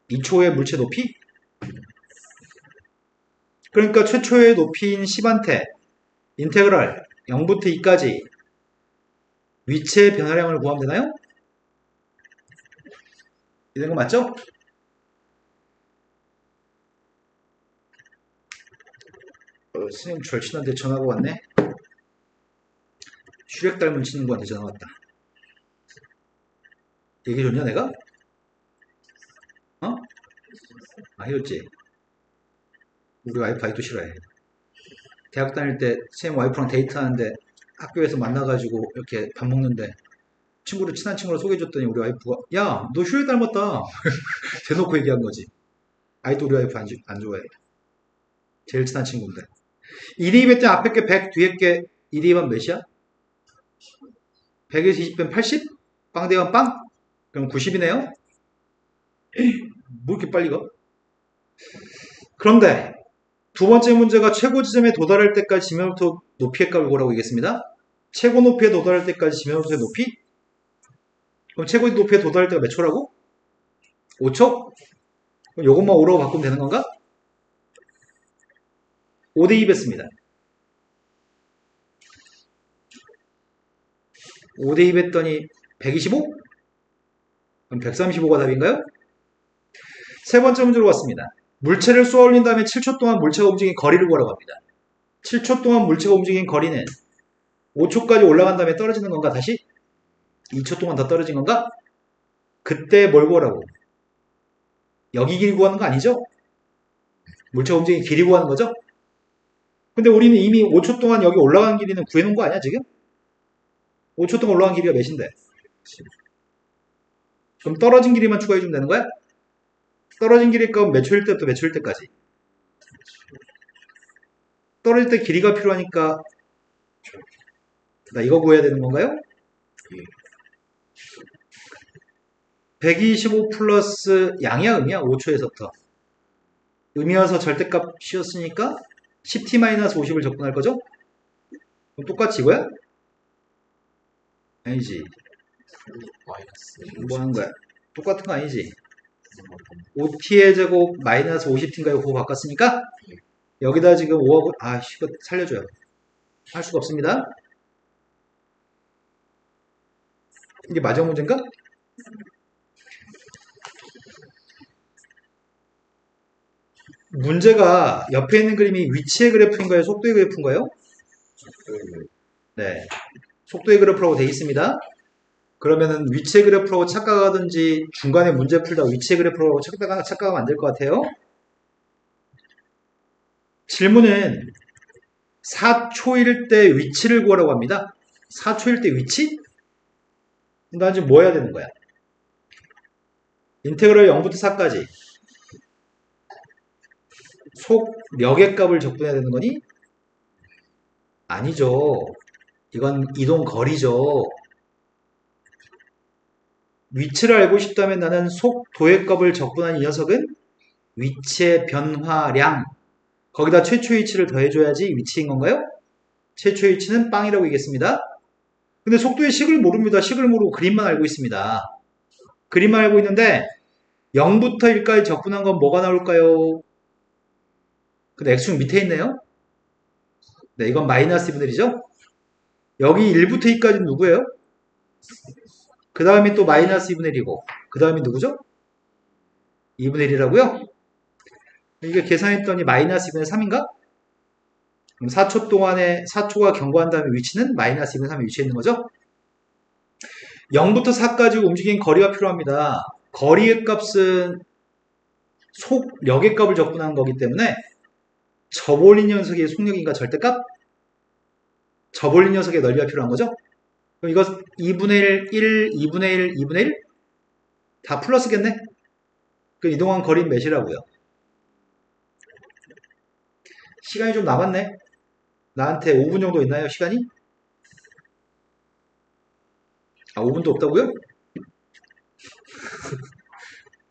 2초의 물체 높이? 그러니까 최초의 높이인 10한테 인테그랄 0부터 2까지 위치의 변화량을 구하면 되나요? 이런 거 맞죠? 선생님 절친한테 전화가 왔네. 슈렉 닮은 친구한테 전화 왔다. 얘기해줬냐 내가? 어? 해줬지. 우리 와이프 아직도 싫어해. 대학 다닐 때 선생님 와이프랑 데이트하는데 학교에서 만나가지고 이렇게 밥 먹는데 친한 친구를 소개해줬더니 우리 와이프가 야, 너 슈렉 닮았다. 대놓고 얘기한 거지. 아직도 우리 와이프 안 좋아해. 제일 친한 친구인데. 1 대입했더니 앞에 게 100, 뒤에 게 2 대입하면 몇이야? 100에서 20 빼면 80? 빵 대입하면 빵? 그럼 90이네요? 뭐 이렇게 빨리 가? 그런데 두 번째 문제가 최고 지점에 도달할 때까지 지면부터 높이의 값을 구하라고 얘기했습니다. 최고 높이에 도달할 때까지 지면부터의 높이? 그럼 최고 높이에 도달할 때가 몇 초라고? 5초? 그럼 요것만 5라고 바꾸면 되는 건가? 5 대입했습니다. 5 대입했더니 125? 그럼 135가 답인가요? 세 번째 문제로 왔습니다. 물체를 쏘아 올린 다음에 7초 동안 물체가 움직인 거리를 구하라고 합니다. 7초 동안 물체가 움직인 거리는 5초까지 올라간 다음에 떨어지는 건가 다시? 2초 동안 더 떨어진 건가? 그때 뭘 구하라고? 여기 길이 구하는 거 아니죠? 물체가 움직인 길이 구하는 거죠? 근데 우리는 이미 5초 동안 여기 올라간 길이는 구해놓은 거 아니야 지금? 5초 동안 올라간 길이가 몇인데? 그럼 떨어진 길이만 추가해주면 되는 거야? 떨어진 길이 값은 몇 초일 때부터 몇 초일 때까지? 떨어질 때 길이가 필요하니까 나 이거 구해야 되는 건가요? 125 플러스 양이야 음이야? 5초에서부터 음이어서 절대값 씌웠으니까 10t-50을 적분할 거죠? 그럼 똑같이 이거야? 아니지. 뭐 하는 거야? 똑같은 거 아니지? 5t의 제곱 마이너스 50t인가요? 그거 바꿨으니까 여기다 지금 5하고 이거 살려줘요. 할 수가 없습니다. 이게 마지막 문제인가? 문제가 옆에 있는 그림이 위치의 그래프인가요? 속도의 그래프인가요? 네. 속도의 그래프라고 되어 있습니다. 그러면은 위치의 그래프라고 착각하든지 중간에 문제 풀다 위치의 그래프라고 착각하면 안 될 것 같아요. 질문은 4초일 때 위치를 구하라고 합니다. 4초일 때 위치? 그러니까 지금 뭐 해야 되는 거야? 인테그럴 0부터 4까지 속력의 값을 적분해야 되는 거니? 아니죠. 이건 이동 거리죠. 위치를 알고 싶다면 나는 속도의 값을 적분한 이 녀석은 위치의 변화량 거기다 최초의 위치를 더해줘야지 위치인 건가요? 최초의 위치는 빵이라고 얘기했습니다. 근데 속도의 식을 모릅니다. 식을 모르고 그림만 알고 있습니다. 그림만 알고 있는데 0부터 1까지 적분한 건 뭐가 나올까요? 근데 x축 밑에 있네요. 네, 이건 마이너스 2분의 1이죠. 여기 1부터 2까지는 누구예요? 그 다음이 또 마이너스 2분의 1이고 그 다음이 누구죠? 2분의 1이라고요? 이게 계산했더니 마이너스 2분의 3인가? 그럼 4초 동안에 4초가 경과한 다음에 위치는 마이너스 2분의 3에 위치해 있는 거죠? 0부터 4까지 움직인 거리가 필요합니다. 거리의 값은 속력의 값을 적분한 거기 때문에 접올린 녀석의 속력인가 절대값? 접올린 녀석의 넓이가 필요한 거죠? 그럼 이거 2분의 1, 1, 2분의 1, 2분의 1? 다 플러스겠네? 그 이동한 거리는 몇이라고요? 시간이 좀 남았네? 나한테 5분 정도 있나요, 시간이? 아, 5분도 없다고요?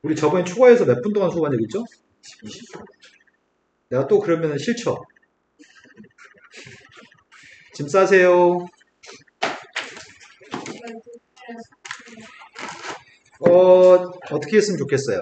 우리 저번에 초과해서 몇 분 동안 수업한 적 있죠? 20초. 내가 또 그러면 싫죠? 짐 싸세요. 어떻게 했으면 좋겠어요?